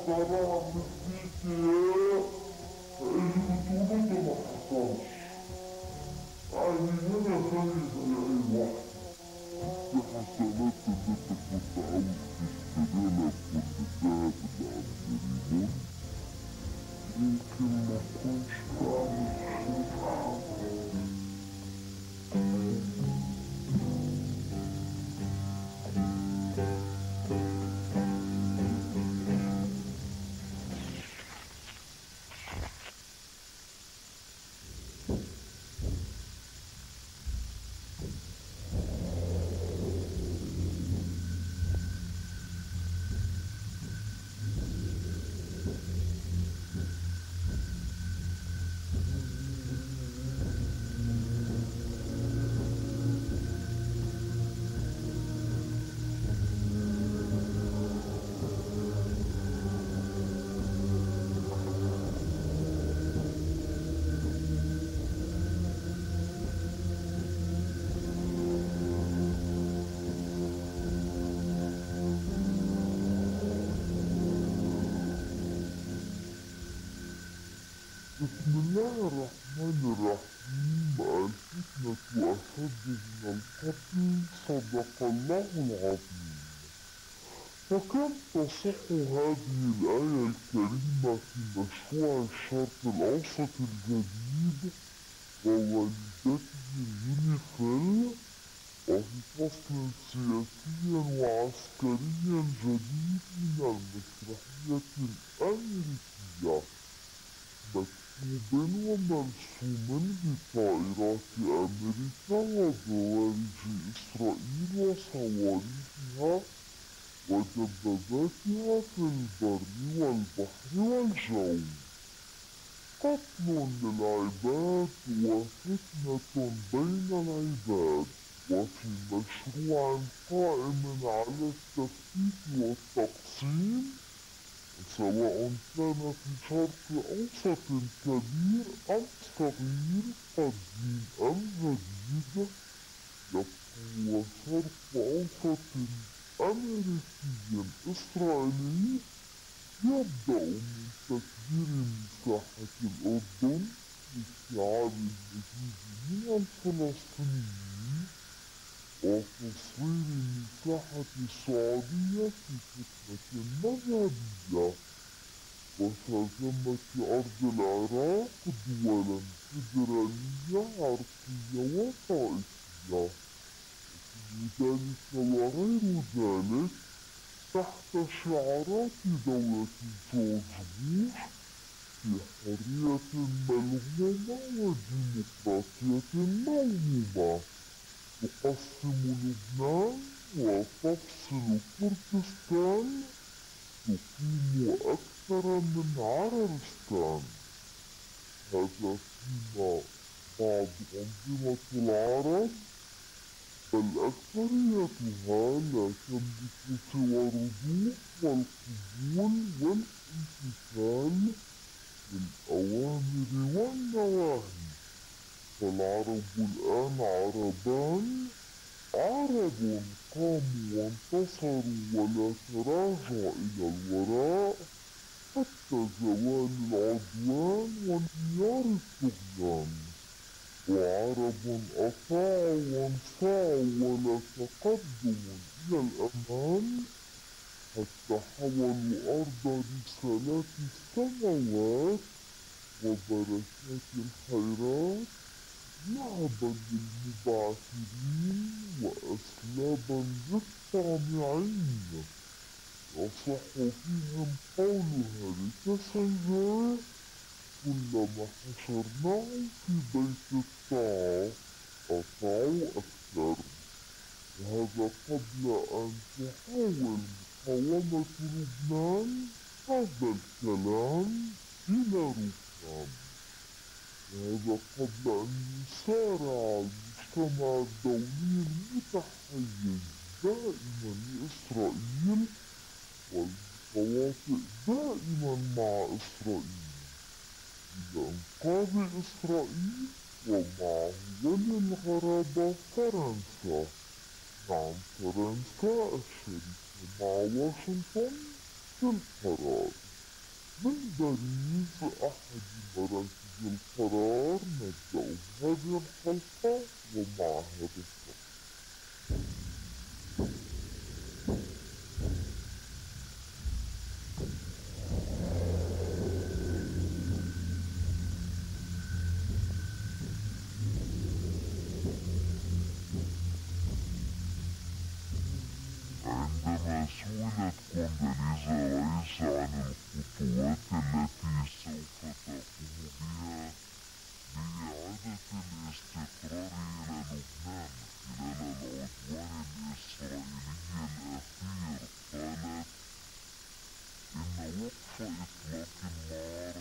طالعة من البيت اللي بتقولوا ده ما حصلش. يعني هنا زي أي واحد. في حسنات إن أنت كنت عاوز تشتري لك كل ذهب اللي عند ريمون، يمكن ما كنش بعمل خير. بسم الله الرحمن الرحيم. الفتنة أشد من القتل، صدق الله العظيم. وكم تصح هذه الآية الكريمة في مشروع الشرق الأوسط الجديد ووالدته يونيفيل، وفي فصل سياسي وعسكري جديد من المسرحية الأمريكية، مكتوب ومرسوم بطائرات أمريكا وبوارج إسرائيل وصواريخها ودباباتها في البر والبحر والجو. قتل للعباد وفتنة بين العباد، وفي مشروع قائم على التفتيت والتقسيم، سواء كان في شرق أوسط كبير أم صغير، قديم أم جديد، يبقى شرق أوسط أمريكي إسرائيلي، يبدأ من تكبير مساحة الأردن لاستيعاب المزيد من الفلسطينيين، وتصوير مساحة السعودية في فتنة مذهبية، وترجمة أرض العراق دولا فيدرالية عرقية وطائفية، ذلك وغير ذلك تحت شعارات دولة جورج بوش في حرية ملغومة وديمقراطية موهومة، تقسم لبنان وتفصل كردستان، تقيم أكثر من عربستان. هذا فيما بعض أنظمة العرب، بل أكثريتها لا تملك سوى الرضوخ والقبول والامتثال للأوامر والنواهي. فالعرب الآن عربان، عرب قاموا وانتصروا ولا تراجع إلى الوراء حتى زوال العدوان وانهيار الطغيان، وعرب أطاعوا وانصاعوا ولا تقدم إلى الأمام حتى حولوا أرض رسالات السماوات وبركات الخيرات لعبا للمبعثرين وأسلابا للطامعين، يصح فيهم قولها لكسنجر: كلما حشرناه في بيت الطاعة أطاعوا أكثر. وهذا قبل أن تحاول مقاومة لبنان هذا الكلام بلا ركام، وهذا قبل أن يسارع المجتمع الدولي المتحيز دائما لإسرائيل والمتواطئ دائما مع إسرائيل إلى إنقاذ إسرائيل، ومعه ولي الغرابة فرنسا. نعم، فرنسا الشريكة مع واشنطن في القرار. من باريس أحد مراكز القرار نبدأ هذه الحلقة ومع هذا الشخص. عندما سئلت كونداليزا رايس عن الخطوات التي سوف تقوم بها لإعادة الاستقرار إلى لبنان خلال العدوان الإسرائيلي الأخير، قالت: إن وقف إطلاق النار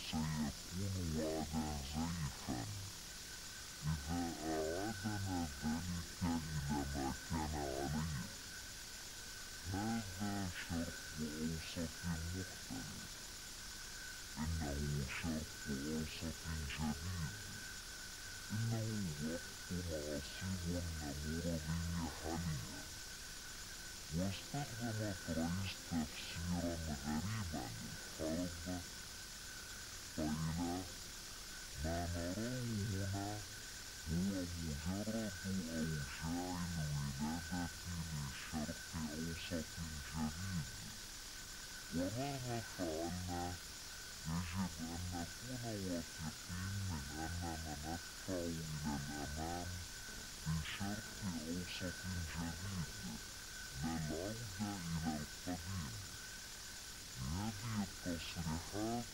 سيكون وعدا زيفا إذا أعادنا ذلك إلى ما كان عليه. هذا شرق أوسط مختلف، إنه شرق أوسط جديد، إنه وقت عصيب نمر به حاليا. واستخدمت رايس تفسيرا غريبا للحرب، قائلة: ما نراه هنا هو مجرد أوجاع الولادة لشرق أوسط جديد، ومهما فعلنا يجب أن نكون واثقين من أننا ندفع إلى الأمام لشرق أوسط جديد، لا العودة إلى القديم. بهذه التصريحات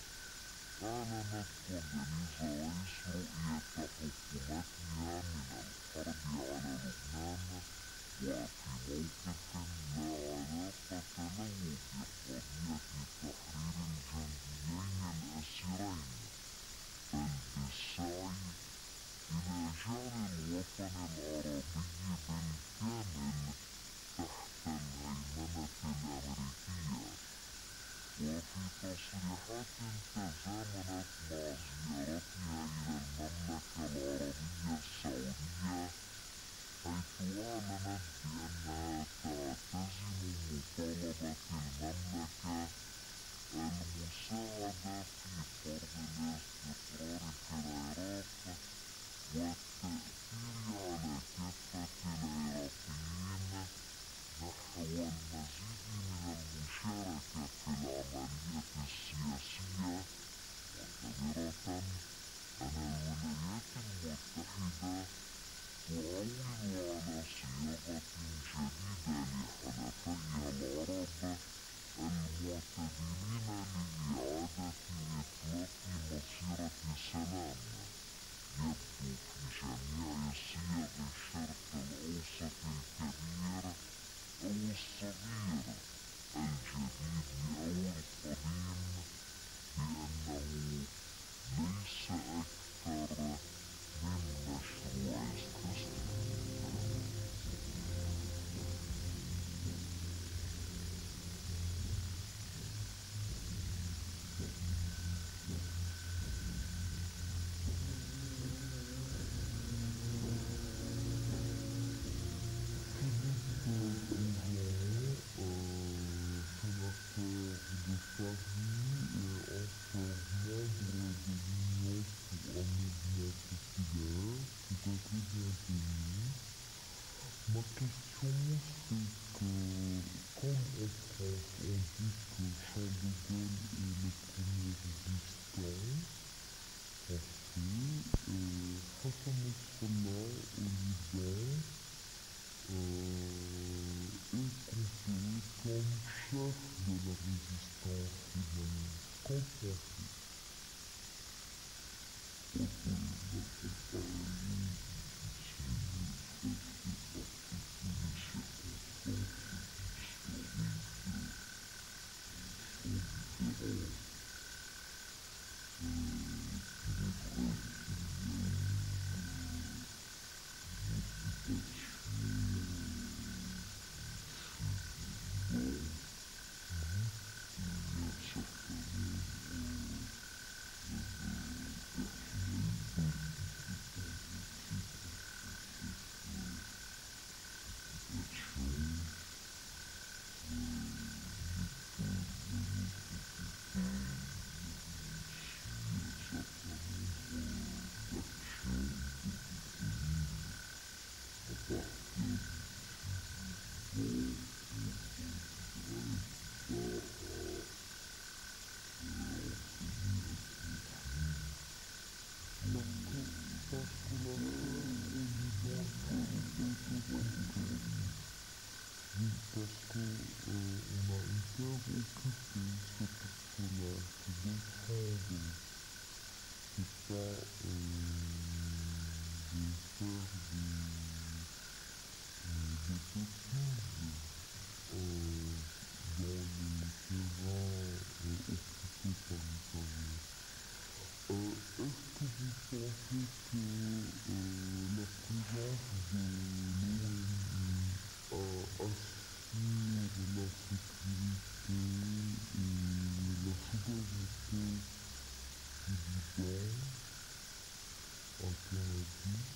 أعلنت كونداليزا رايس رؤية حكومتها من الحرب على لبنان، وفي موقف لا علاقة له بقضية تحرير الجنديين الأسيرين، بل بالسعي إلى جعل الوطن العربي بالكامل تحت الهيمنة الأمريكية. وفي تصريحات تزامنت مع زيارتها إلى المملكة العربية السعودية، حيث أعلنت بأنها تعتزم مطالبة المملكة المساعدة في فرض الاستقرار في العراق والتأثير على كافة العراقيين نحو المزيد من المشاركة في العملية السياسية، معتبرة أن الولايات المتحدة تعول على صياغة جديدة لحلفائها العرب المعتدلين لإعادة إطلاق مسيرة سلام يبدو في جميع صيغ الشرق الأوسط الكبير أو الصغير، الجديد أو القديم، بأنه ليس أكثر من مشروع استثماري. Ma question c'est que, comme en France on dit que Charles de Gaulle est le premier résistant français, Hassan Nasrallah au Liban est considéré comme chef de la résistance libanaise. Qu'en pensez-vous? faire des coquilles dans les terrains occupés par l'Italie. Est-ce que vous pensez que la présence de l'ONU assure la sécurité et la souveraineté du Liban, à ton avis?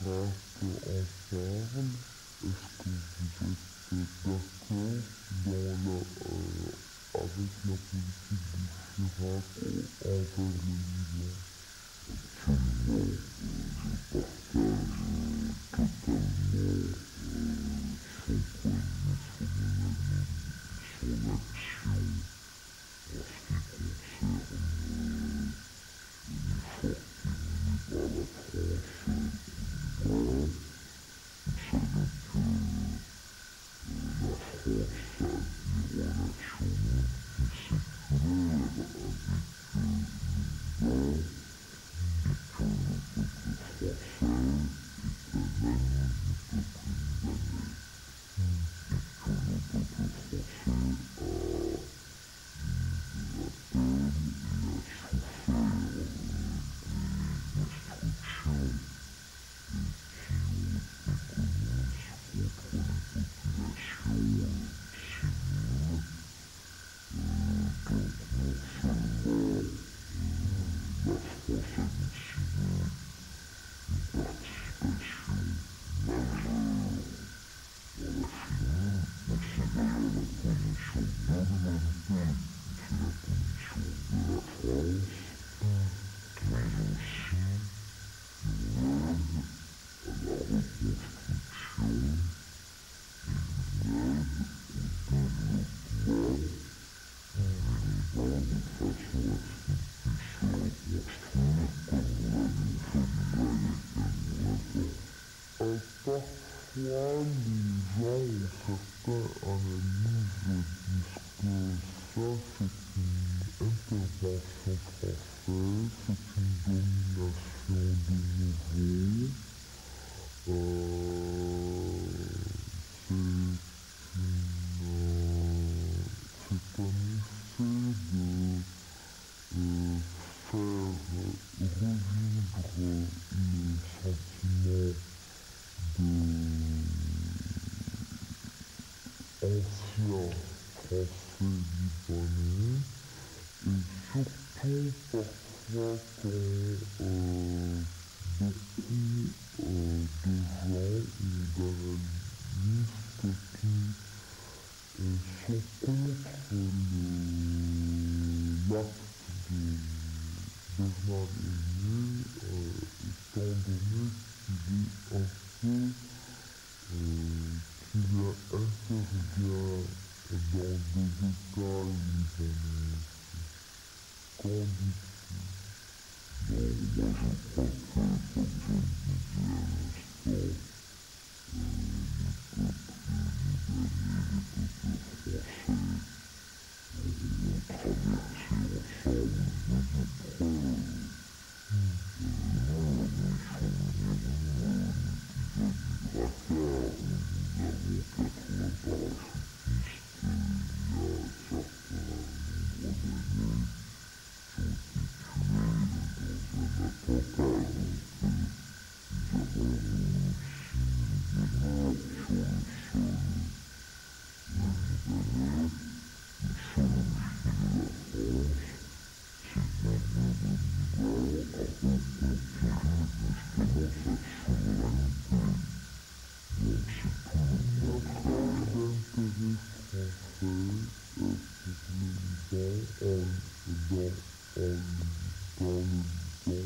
Irak en parle. Est-ce que vous êtes d'accord avec la politique du Chirac envers le Liban? Absolument, je partage totalement son point de vue, son analyse, son action en ce qui concerne l'effort qui est mené par la France au Liban. Vous savez que la France a des relations multiséculaires avec le Liban et que le peuple français est un ami du peuple libanais et que le peuple français a eu de la peine et a souffert des destructions qui ont été commises contre les populations civiles. Donc non seulement la France a décidé une participation majeure dans la finance, mais c'est d'ailleurs la position de l'humanité, c'est la position de la France, mais aussi une aide à la reconstruction et une aide au développement du Liban de façon à ce qu'il puisse se reconstruire comme nous l'avions fait déjà il y a quasiment 20 ans. Parfois, les gens, certains analysent, disent que ça, c'est une intervention française, c'est une domination de nouveau, c'est un essai de faire revivre le sentiment ancien français libanais et surtout parfois quand beaucoup de gens ou d'analystes qui sont contre l'acte de Bernard Aimier, étant donné qu'il est un peu qu'il intervient dans des États libanais. Qu'en dis-tu? Non, moi je crois que, comme je le disais à l'instant, les peuples libanais, les peuples français ont traversé ensemble des épreuves. Nous, souvenez-vous l'épisode du Drakkar où nous avons 80 parachutistes il y a un certain nombre d'années qui ont été tués dans un attentat. Donc nous avons aussi des morts sur le sol libanais. Le seul objectif de la France, c'est d'aider le Liban à reconquérir justement sa souveraineté. Donc c'est tout le contraire d'intérêt français pour le Liban, dans le Liban.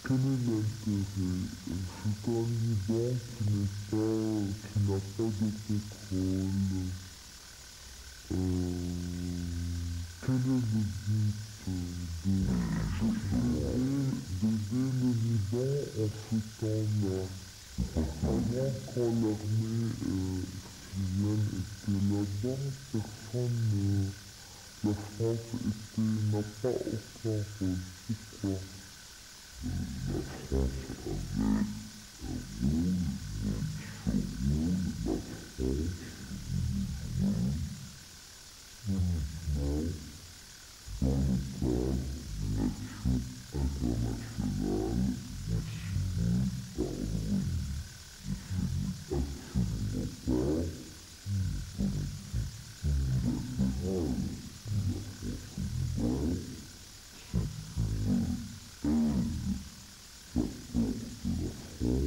Quel est l'intérêt? C'est un Liban qui n'a pas de pétrole. Quel est le but d'aider le Liban en ce temps-là? Avant, quand l'armée syrienne était là-bas, la France n'a pas aucun rôle. Pourquoi? La France avait un rôle, mais ce rôle, la France voulait jouer uniquement dans le cadre d'une action internationale décidée par l'ONU. Et ce n'est absolument pas une politique unilatérale de la France au Liban, c'est une aide qu'apporte la France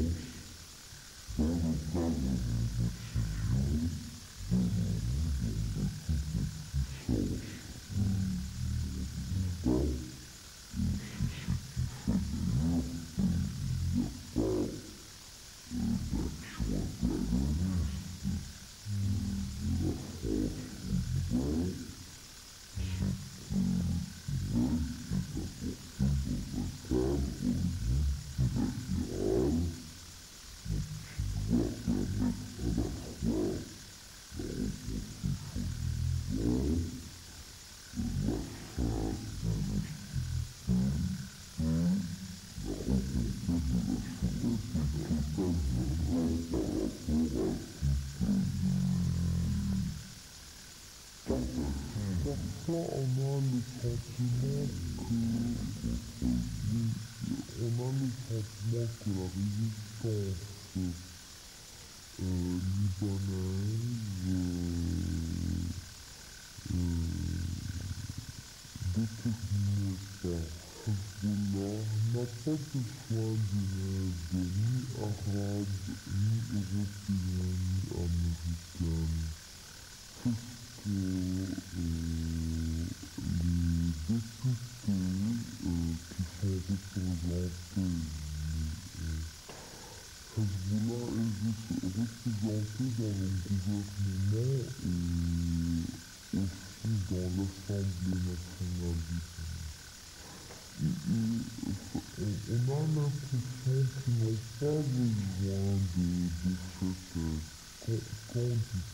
on a le sentiment que la résistance libanaise déterminée par Hezbollah n'a pas besoin d'une aide ni arabe, ni européenne, ni américaine. C'est ce que les députés qui sont représentés, Hezbollah est représenté dans le gouvernement et aussi dans l'Assemblée nationale du pays. On a l'impression qu'ils n'ont pas besoin de cette aide. Qu'en dis-tu?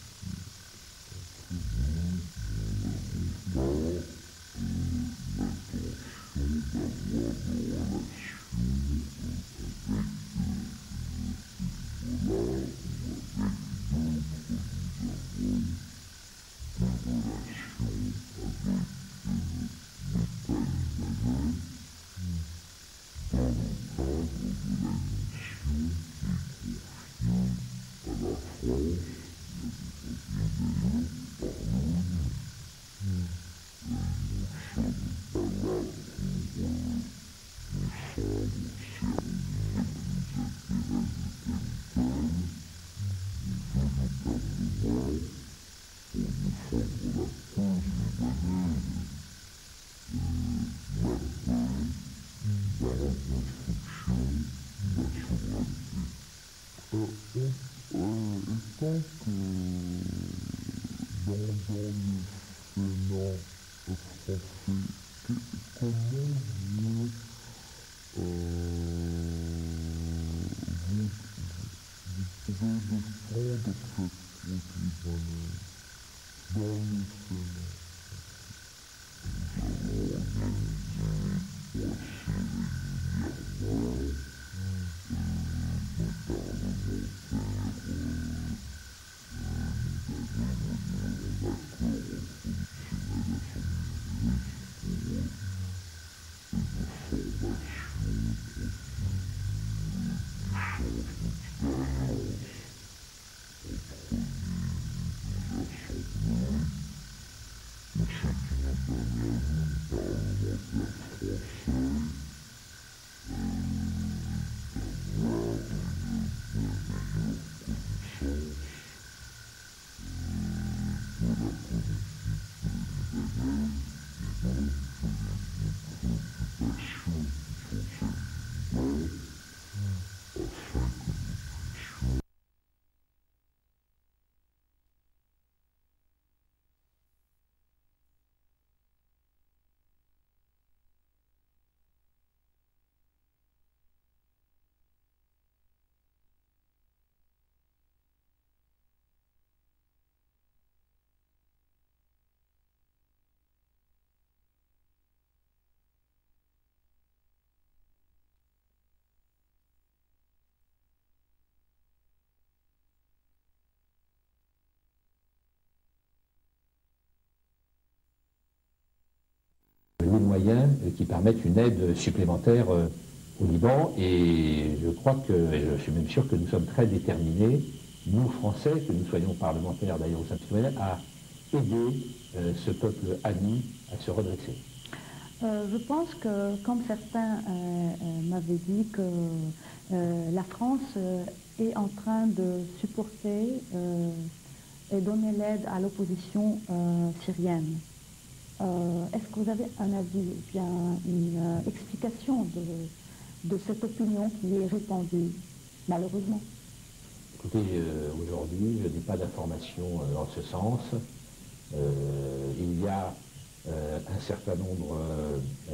Étant que dans le Sénat français, comment vous pouvez défendre cette cause libanaise dans le Sénat? Les moyens qui permettent une aide supplémentaire au Liban et je crois que, et je suis même sûr que nous sommes très déterminés, nous Français, que nous soyons parlementaires d'ailleurs au sein de citoyens, à aider ce peuple ami à se redresser. Je pense que, comme certains m'avaient dit, que la France est en train de supporter et donner l'aide à l'opposition syrienne. Est-ce que vous avez un avis ou bien une explication de cette opinion qui est répandue, malheureusement? Écoutez, aujourd'hui, je n'ai pas d'informations en ce sens. Il y a un certain nombre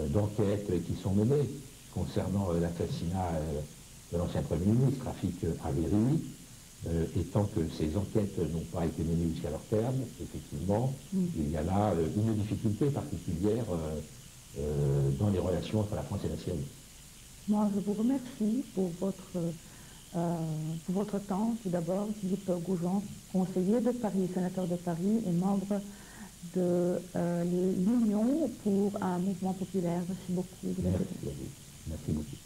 d'enquêtes qui sont menées concernant l'assassinat de l'ancien Premier ministre, Rafik Hariri. Et tant que ces enquêtes n'ont pas été menées jusqu'à leur terme, effectivement, il y a là une difficulté particulière dans les relations entre la France et la Syrie. Moi, je vous remercie pour votre temps. Tout d'abord, Philippe Goujon, conseiller de Paris, sénateur de Paris et membre de l'Union pour un mouvement populaire. Merci beaucoup. Merci, merci beaucoup.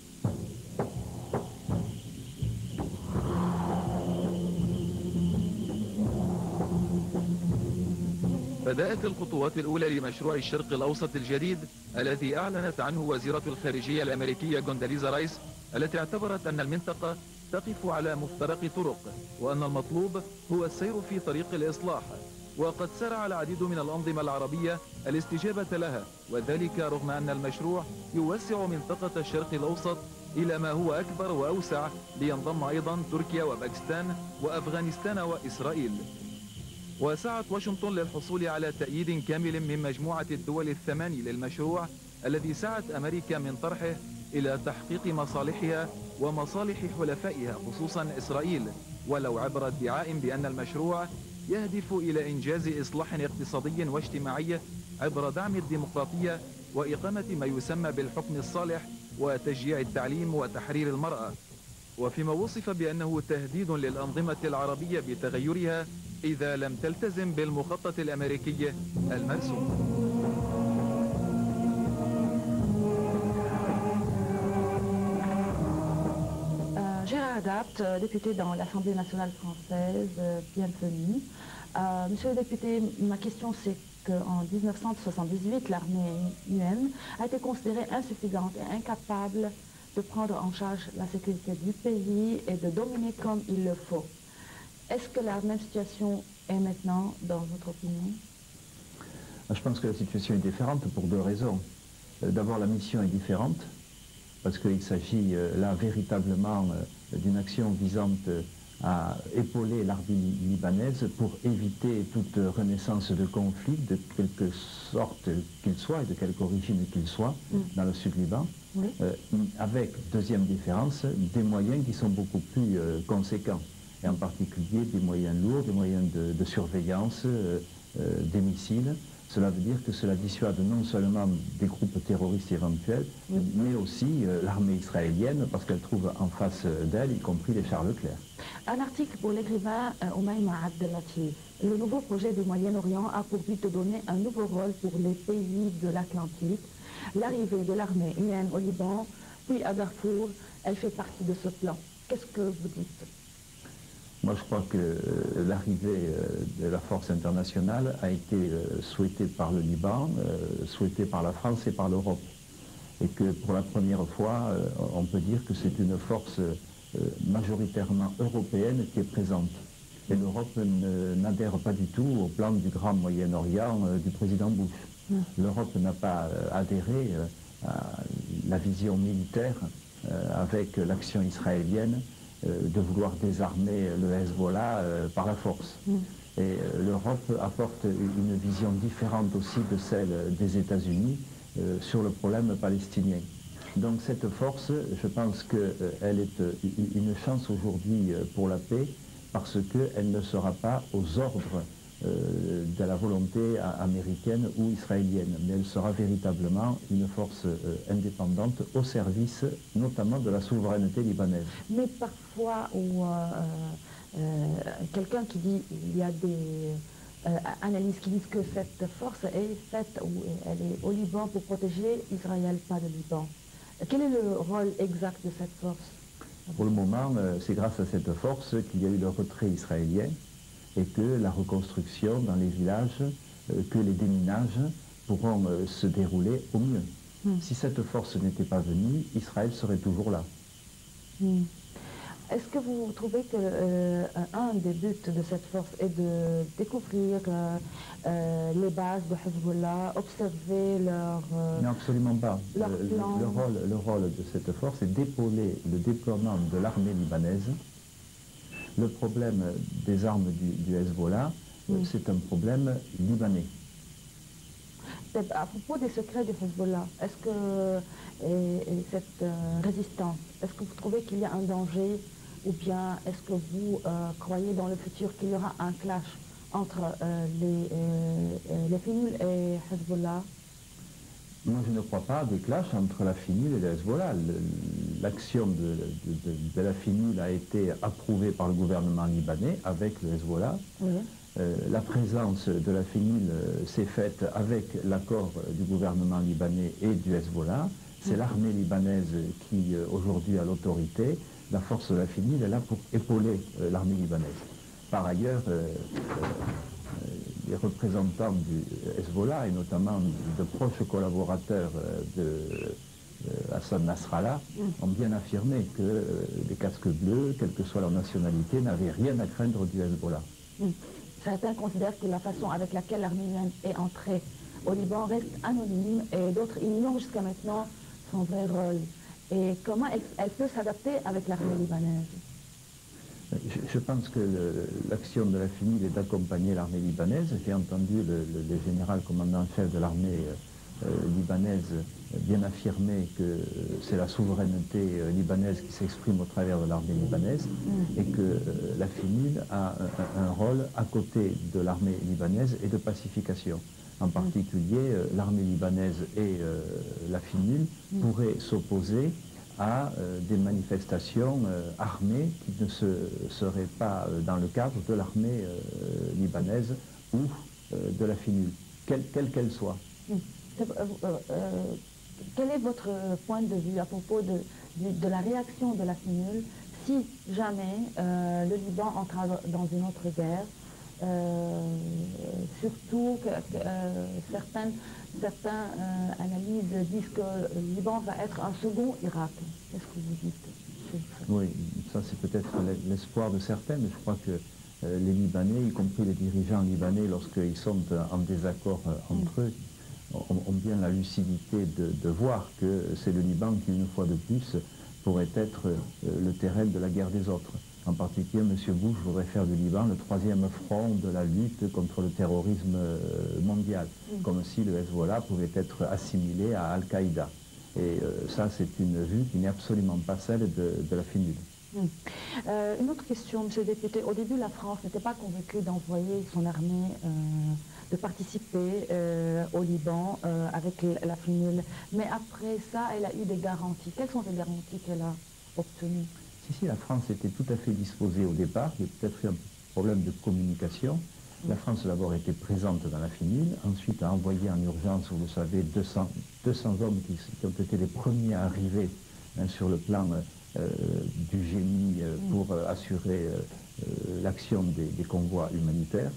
بدأت الخطوات الأولى لمشروع الشرق الأوسط الجديد الذي أعلنت عنه وزيرة الخارجية الأمريكية كونداليزا رايس، التي اعتبرت أن المنطقة تقف على مفترق طرق، وأن المطلوب هو السير في طريق الإصلاح. وقد سارع العديد من الأنظمة العربية الاستجابة لها، وذلك رغم أن المشروع يوسع منطقة الشرق الأوسط إلى ما هو أكبر وأوسع، لينضم أيضا تركيا وباكستان وأفغانستان وإسرائيل. وسعت واشنطن للحصول على تأييد كامل من مجموعة الدول الثماني للمشروع الذي سعت أمريكا من طرحه إلى تحقيق مصالحها ومصالح حلفائها خصوصا إسرائيل، ولو عبر ادعاء بأن المشروع يهدف إلى إنجاز إصلاح اقتصادي واجتماعي عبر دعم الديمقراطية وإقامة ما يسمى بالحكم الصالح وتشجيع التعليم وتحرير المرأة، وفيما وصف بأنه تهديد للأنظمة العربية بتغيرها إذا لم تلتزم بالمخطط الأمريكي المرسوم. Gérard Dapt, député dans l'Assemblée nationale française, bienvenue. Monsieur le député, ma question c'est qu'en 1978, l'armée UN a été considérée insuffisante et incapable de prendre en charge la sécurité du pays et de dominer comme il le faut. Est-ce que la même situation est maintenant dans votre opinion? Je pense que la situation est différente pour deux raisons. D'abord, la mission est différente, parce qu'il s'agit là véritablement d'une action visant à épauler l'armée libanaise pour éviter toute renaissance de conflit, de quelque sorte qu'il soit et de quelque origine qu'il soit, dans le sud Liban, oui. Avec, deuxième différence, des moyens qui sont beaucoup plus conséquents, et en particulier des moyens lourds, des moyens de surveillance, des missiles. Cela veut dire que cela dissuade non seulement des groupes terroristes éventuels, oui. mais aussi l'armée israélienne, parce qu'elle trouve en face d'elle, y compris les chars Leclerc. Un article pour l'écrivain Oumaima Abdellatif. Le nouveau projet du Moyen-Orient a pour but de donner un nouveau rôle pour les pays de l'Atlantique. L'arrivée de l'armée UN au Liban, puis à Darfour, elle fait partie de ce plan. Qu'est-ce que vous dites? Moi, je crois que l'arrivée de la force internationale a été souhaitée par le Liban, souhaitée par la France et par l'Europe. Et que pour la première fois, on peut dire que c'est une force majoritairement européenne qui est présente. Et l'Europe n'adhère pas du tout au plan du Grand Moyen-Orient du président Bush. L'Europe n'a pas adhéré à la vision militaire avec l'action israélienne de vouloir désarmer le Hezbollah par la force. Et l'Europe apporte une vision différente aussi de celle des États-Unis sur le problème palestinien. Donc cette force, je pense qu'elle est une chance aujourd'hui pour la paix, parce qu'elle ne sera pas aux ordres de la volonté américaine ou israélienne, mais elle sera véritablement une force indépendante au service notamment de la souveraineté libanaise. Mais parfois, quelqu'un qui dit, il y a des analystes qui disent que cette force est faite, ou elle est au Liban pour protéger Israël, pas le Liban. Quel est le rôle exact de cette force? Pour le moment, c'est grâce à cette force qu'il y a eu le retrait israélien, et que la reconstruction dans les villages, que les déminages pourront se dérouler au mieux. Si cette force n'était pas venue, Israël serait toujours là. Est-ce que vous trouvez que un des buts de cette force est de découvrir les bases de Hezbollah, observer leur non, absolument pas. Leur plan. Le rôle de cette force est d'épauler le déploiement de l'armée libanaise. Le problème des armes du Hezbollah, c'est un problème libanais. À propos des secrets du Hezbollah, est-ce que cette résistance, est-ce que vous trouvez qu'il y a un danger, ou bien est-ce que vous croyez dans le futur qu'il y aura un clash entre les Finoul et Hezbollah? Moi, je ne crois pas des clashs entre la Finoul et le Hezbollah. L'action de la Finoul a été approuvée par le gouvernement libanais avec le Hezbollah. Oui. La présence de la FNUL s'est faite avec l'accord du gouvernement libanais et du Hezbollah. C'est l'armée libanaise qui aujourd'hui a l'autorité. La force de la FNUL est là pour épauler l'armée libanaise. Par ailleurs, les représentants du Hezbollah, et notamment de proches collaborateurs de Hassan Nasrallah, ont bien affirmé que les casques bleus, quelle que soit leur nationalité, n'avaient rien à craindre du Hezbollah. Certains considèrent que la façon avec laquelle l'armée est entrée au Liban reste anonyme et d'autres ignorent jusqu'à maintenant son vrai rôle. Et comment elle peut s'adapter avec l'armée libanaise? Je pense que l'action de la FNUL est d'accompagner l'armée libanaise. J'ai entendu le général commandant-chef de l'armée libanaise bien affirmer que c'est la souveraineté libanaise qui s'exprime au travers de l'armée libanaise et que la FNUL a un rôle à côté de l'armée libanaise et de pacification. En particulier, l'armée libanaise et la FNUL pourraient s'opposer à des manifestations armées qui ne seraient pas dans le cadre de l'armée libanaise ou de la FNUL, quelle qu'elle soit. Quel est votre point de vue à propos de la réaction de la FNUL si jamais le Liban entre dans une autre guerre, surtout que certains analyses disent que le Liban va être un second Irak. Qu'est-ce que vous dites? Oui, ça c'est peut-être l'espoir de certains, mais je crois que les Libanais, y compris les dirigeants libanais, lorsqu'ils sont en désaccord entre eux, ont bien la lucidité de voir que c'est le Liban qui, une fois de plus, pourrait être le terrain de la guerre des autres. En particulier, M. Bush voudrait faire du Liban le troisième front de la lutte contre le terrorisme mondial, comme si le Hezbollah pouvait être assimilé à Al-Qaïda. Et ça, c'est une vue qui n'est absolument pas celle de la FNUL. Une autre question, M. le député. Au début, la France n'était pas convaincue d'envoyer son armée, de participer au Liban avec la FNUL. Mais après ça, elle a eu des garanties. Quelles sont les garanties qu'elle a obtenues? Si, la France était tout à fait disposée au départ. Il y a peut-être eu un problème de communication. La France d'abord était présente dans la FNUL, ensuite a envoyé en urgence, vous le savez, 200 hommes qui ont été les premiers à arriver sur le plan du génie pour assurer l'action des convois humanitaires.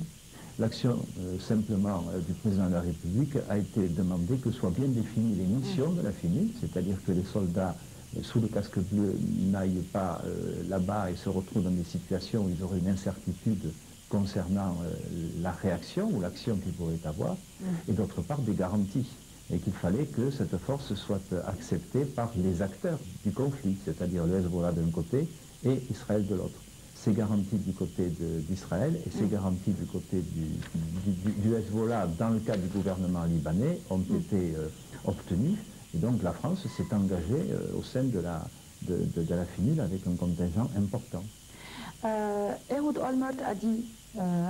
L'action simplement du président de la République a été demandée que soient bien définies les missions de la FNUL, c'est-à-dire que les soldats sous le casque bleu n'aillent pas là-bas et se retrouvent dans des situations où ils auraient une incertitude concernant la réaction ou l'action qu'ils pourraient avoir, et d'autre part des garanties, et qu'il fallait que cette force soit acceptée par les acteurs du conflit, c'est-à-dire le Hezbollah d'un côté et Israël de l'autre. Ces garanties du côté d'Israël et ces garanties du côté du Hezbollah dans le cas du gouvernement libanais ont été obtenues, et donc la France s'est engagée au sein de la FNUL avec un contingent important. Ehud Olmert a dit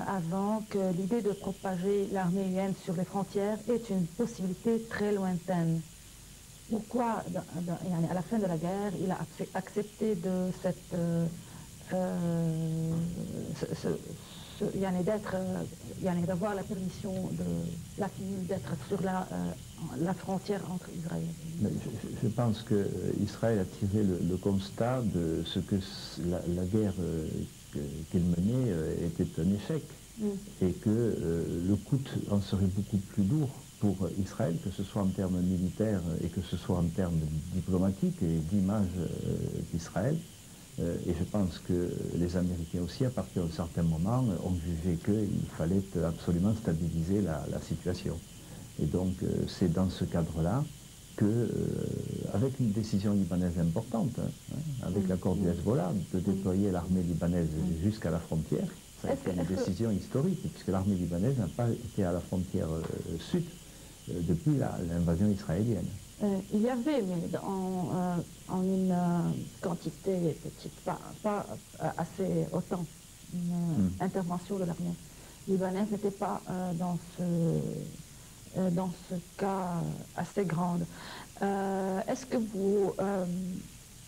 avant que l'idée de propager l'armée irakienne sur les frontières est une possibilité très lointaine. Pourquoi, à la fin de la guerre, il a accepté de d'avoir la permission de la FNUL d'être sur la frontière entre Israël et Liban? Je pense qu'Israël a tiré le constat de ce que la guerre qu'elle menait était un échec et que le coût en serait beaucoup plus lourd pour Israël, que ce soit en termes militaires et que ce soit en termes diplomatiques et d'image d'Israël. Et je pense que les Américains aussi, à partir d'un certain moment, ont jugé qu'il fallait absolument stabiliser la situation. Et donc c'est dans ce cadre-là que, avec une décision libanaise importante, avec l'accord du Hezbollah, de déployer l'armée libanaise jusqu'à la frontière, ça a été une décision historique, puisque l'armée libanaise n'a pas été à la frontière sud depuis l'invasion israélienne. Il y avait, mais en une quantité petite, pas assez autant, une intervention de l'armée libanaise n'était pas dans ce cas assez grande. Est-ce que vous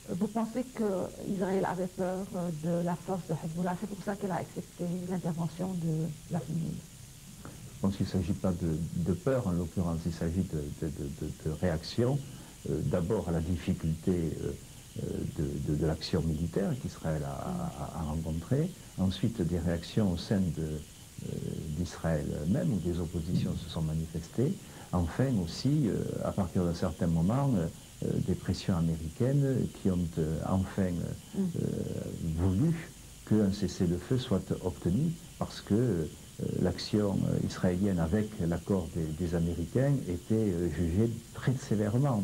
vous pensez qu'Israël avait peur de la force de Hezbollah, c'est pour ça qu'elle a accepté l'intervention de la FNUL? Je pense qu'il ne s'agit pas de peur, en l'occurrence, il s'agit de réaction, d'abord à la difficulté de l'action militaire qu'Israël a rencontrée, ensuite des réactions au sein d'Israël même, où des oppositions se sont manifestées, enfin aussi, à partir d'un certain moment, des pressions américaines qui ont enfin voulu qu'un cessez-le-feu soit obtenu, parce que l'action israélienne avec l'accord des Américains était jugée très sévèrement,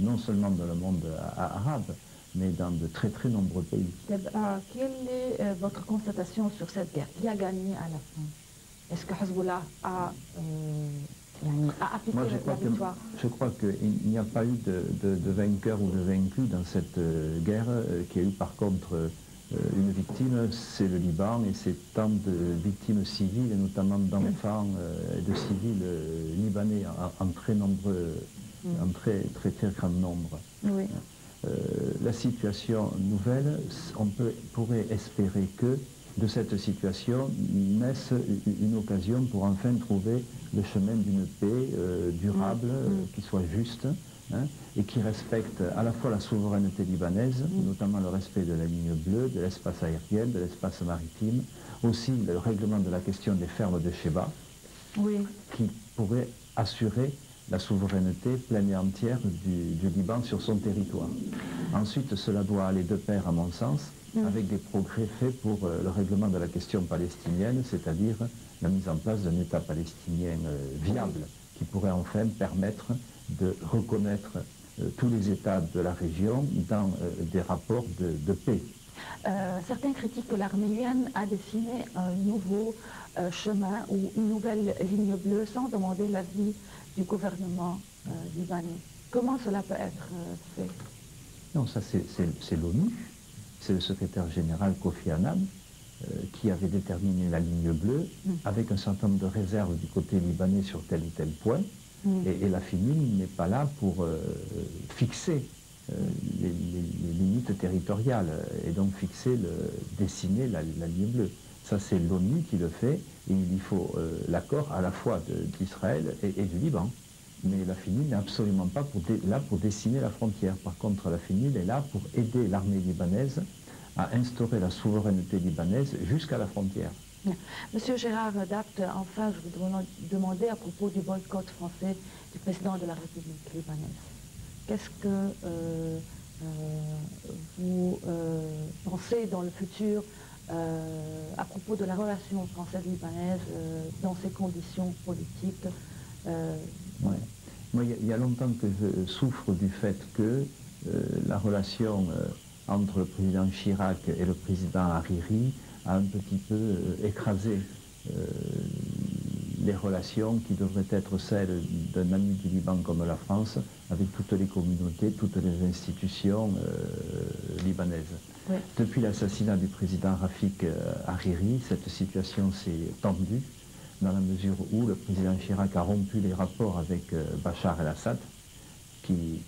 non seulement dans le monde arabe, mais dans de très très nombreux pays. Quelle est votre constatation sur cette guerre? Qui a gagné à la fin? Est-ce que Hezbollah a appliqué la victoire? Je crois qu'il n'y a pas eu de vainqueur ou de vaincu dans cette guerre, qui a eu par contre une victime, c'est le Liban, et c'est tant de victimes civiles, et notamment d'enfants et de civils libanais en très nombreux, en très grand nombre. Oui. La situation nouvelle, on pourrait espérer que de cette situation naisse une occasion pour enfin trouver le chemin d'une paix durable, qui soit juste, hein, et qui respecte à la fois la souveraineté libanaise, notamment le respect de la ligne bleue, de l'espace aérien, de l'espace maritime, aussi le règlement de la question des fermes de Sheba, qui pourrait assurer la souveraineté pleine et entière du Liban sur son territoire. Ensuite, cela doit aller de pair, à mon sens, avec des progrès faits pour le règlement de la question palestinienne, c'est-à-dire la mise en place d'un État palestinien viable, qui pourrait enfin permettre de reconnaître tous les États de la région dans des rapports de paix. Certains critiquent que l'armée libyenne a dessiné un nouveau chemin ou une nouvelle ligne bleue sans demander l'avis du gouvernement libanais. Comment cela peut être fait? Non, ça c'est l'ONU, c'est le secrétaire général Kofi Annan qui avait déterminé la ligne bleue avec un certain nombre de réserves du côté libanais sur tel ou tel point. Et la FNUL n'est pas là pour fixer les limites territoriales et donc dessiner la ligne bleue. Ça, c'est l'ONU qui le fait, et il y faut l'accord à la fois d'Israël et du Liban. Mais la FNUL n'est absolument pas là pour dessiner la frontière. Par contre, la FNUL est là pour aider l'armée libanaise à instaurer la souveraineté libanaise jusqu'à la frontière. Monsieur Gérard Dapt, enfin, je vous demandais à propos du boycott français du président de la République libanaise. Qu'est-ce que vous pensez dans le futur à propos de la relation française-libanaise dans ces conditions politiques? Moi, il y a longtemps que je souffre du fait que la relation entre le président Chirac et le président Hariri a un petit peu écrasé les relations qui devraient être celles d'un ami du Liban comme la France, avec toutes les communautés, toutes les institutions libanaises. Oui. Depuis l'assassinat du président Rafik Hariri, cette situation s'est tendue, dans la mesure où le président Chirac a rompu les rapports avec Bachar el-Assad,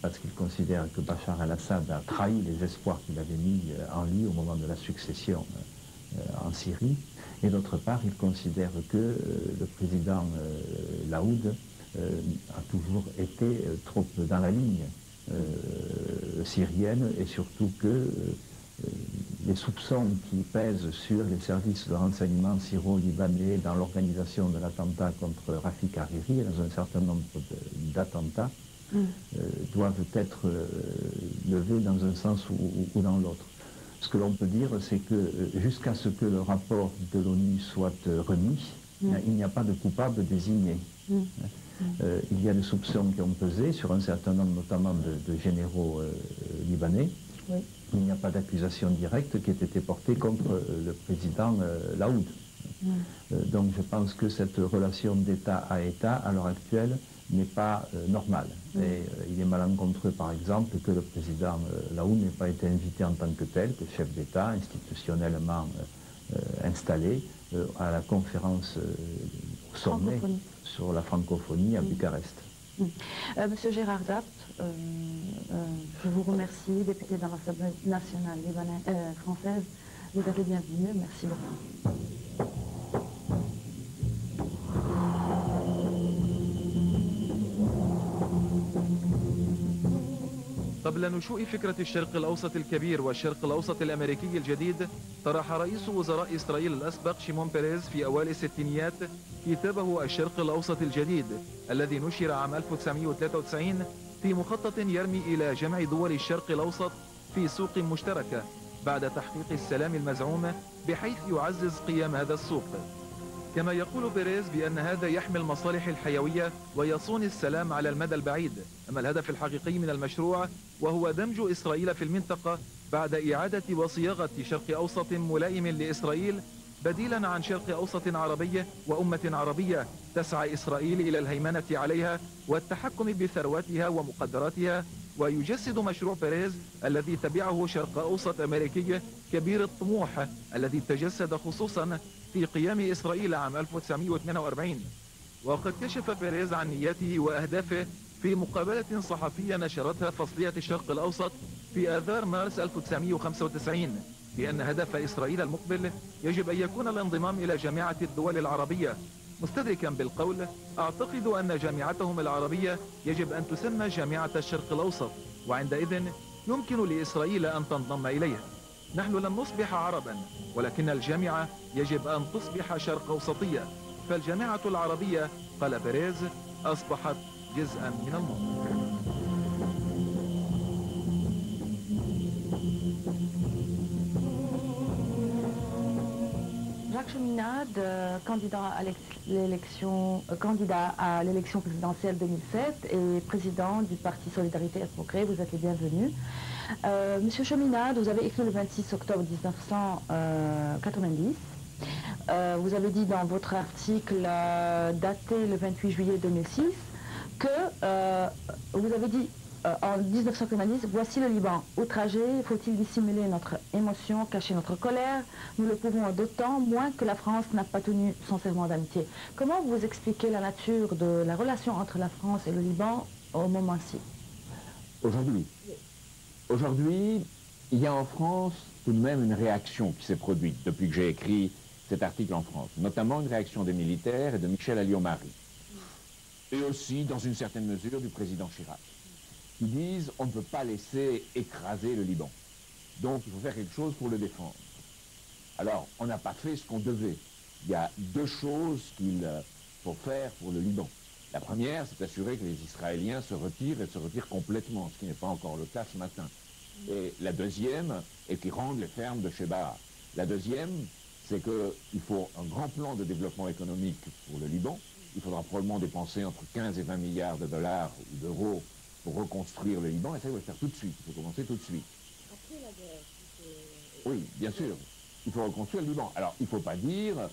parce qu'il considère que Bachar el-Assad a trahi les espoirs qu'il avait mis en lui au moment de la succession en Syrie, et d'autre part, il considère que le président Laoud a toujours été trop dans la ligne syrienne, et surtout que les soupçons qui pèsent sur les services de renseignement syro-libanais dans l'organisation de l'attentat contre Rafik Hariri et dans un certain nombre d'attentats doivent être levés dans un sens ou dans l'autre. Ce que l'on peut dire, c'est que jusqu'à ce que le rapport de l'ONU soit remis, il n'y a pas de coupable désigné. Il y a des soupçons qui ont pesé sur un certain nombre notamment de généraux libanais. Oui. Il n'y a pas d'accusation directe qui ait été portée contre le président Laoud. Donc je pense que cette relation d'État à État, à l'heure actuelle, n'est pas normale. Et il est malencontreux, par exemple, que le président Laoud n'ait pas été invité en tant que tel, que chef d'État institutionnellement installé, à la conférence au sommet sur la francophonie à Bucarest. Monsieur Gérard Dapt, je Je vous remercie, député dans l'Assemblée nationale française. Vous êtes le bienvenu. Merci beaucoup. قبل نشوء فكرة الشرق الأوسط الكبير والشرق الأوسط الأمريكي الجديد، طرح رئيس وزراء إسرائيل الأسبق شيمون بيريز في أوائل الستينيات كتابه الشرق الأوسط الجديد الذي نشر عام 1993 في مخطط يرمي إلى جمع دول الشرق الأوسط في سوق مشتركة بعد تحقيق السلام المزعوم، بحيث يعزز قيام هذا السوق. كما يقول بيريز بأن هذا يحمي المصالح الحيوية ويصون السلام على المدى البعيد. أما الهدف الحقيقي من المشروع وهو دمج إسرائيل في المنطقة بعد إعادة وصياغة شرق أوسط ملائم لإسرائيل، بديلا عن شرق أوسط عربي وأمة عربية تسعى إسرائيل إلى الهيمنة عليها والتحكم بثرواتها ومقدراتها. ويجسد مشروع بيريز الذي تبعه شرق أوسط أمريكي كبير الطموح الذي تجسد خصوصا في قيام إسرائيل عام 1948. وقد كشف بيريز عن نياته وأهدافه في مقابلة صحفية نشرتها فصلية الشرق الأوسط في آذار مارس 1995 بأن هدف إسرائيل المقبل يجب أن يكون الانضمام إلى جامعة الدول العربية، مستدركا بالقول: أعتقد أن جامعتهم العربية يجب أن تسمى جامعة الشرق الأوسط، وعندئذ يمكن لإسرائيل أن تنضم إليها. نحن لن نصبح عربا، ولكن الجامعة يجب أن تصبح شرق أوسطية، فالجامعة العربية، قال بيريز، أصبحت جزءا من المنطقة. Jacques Cheminade, candidat à l'élection présidentielle 2007 et président du Parti Solidarité et Progrès, vous êtes les bienvenus. Monsieur Cheminade, vous avez écrit le 26 octobre 1990. Vous avez dit dans votre article daté le 28 juillet 2006 que vous avez dit en 1990, voici le Liban. Outragé, faut-il dissimuler notre émotion, cacher notre colère? Nous le pouvons d'autant moins que la France n'a pas tenu son serment d'amitié. Comment vous expliquez la nature de la relation entre la France et le Liban au moment-ci? Aujourd'hui, il y a en France tout de même une réaction qui s'est produite depuis que j'ai écrit cet article en France, notamment une réaction des militaires et de Michel Alliot-Marie, et aussi, dans une certaine mesure, du président Chirac, qui disent on ne peut pas laisser écraser le Liban. Donc il faut faire quelque chose pour le défendre. Alors, on n'a pas fait ce qu'on devait. Il y a deux choses qu'il faut faire pour le Liban. La première, c'est d'assurer que les Israéliens se retirent et se retirent complètement, ce qui n'est pas encore le cas ce matin. Et la deuxième, et qu'ils rendent les fermes de Sheba. La deuxième, c'est qu'il faut un grand plan de développement économique pour le Liban. Il faudra probablement dépenser entre 15 et 20 milliards de dollars ou d'euros pour reconstruire le Liban, et ça, il faut le faire tout de suite. Il faut commencer tout de suite. Après la guerre, oui, bien sûr. Il faut reconstruire le Liban. Alors, il ne faut pas dire,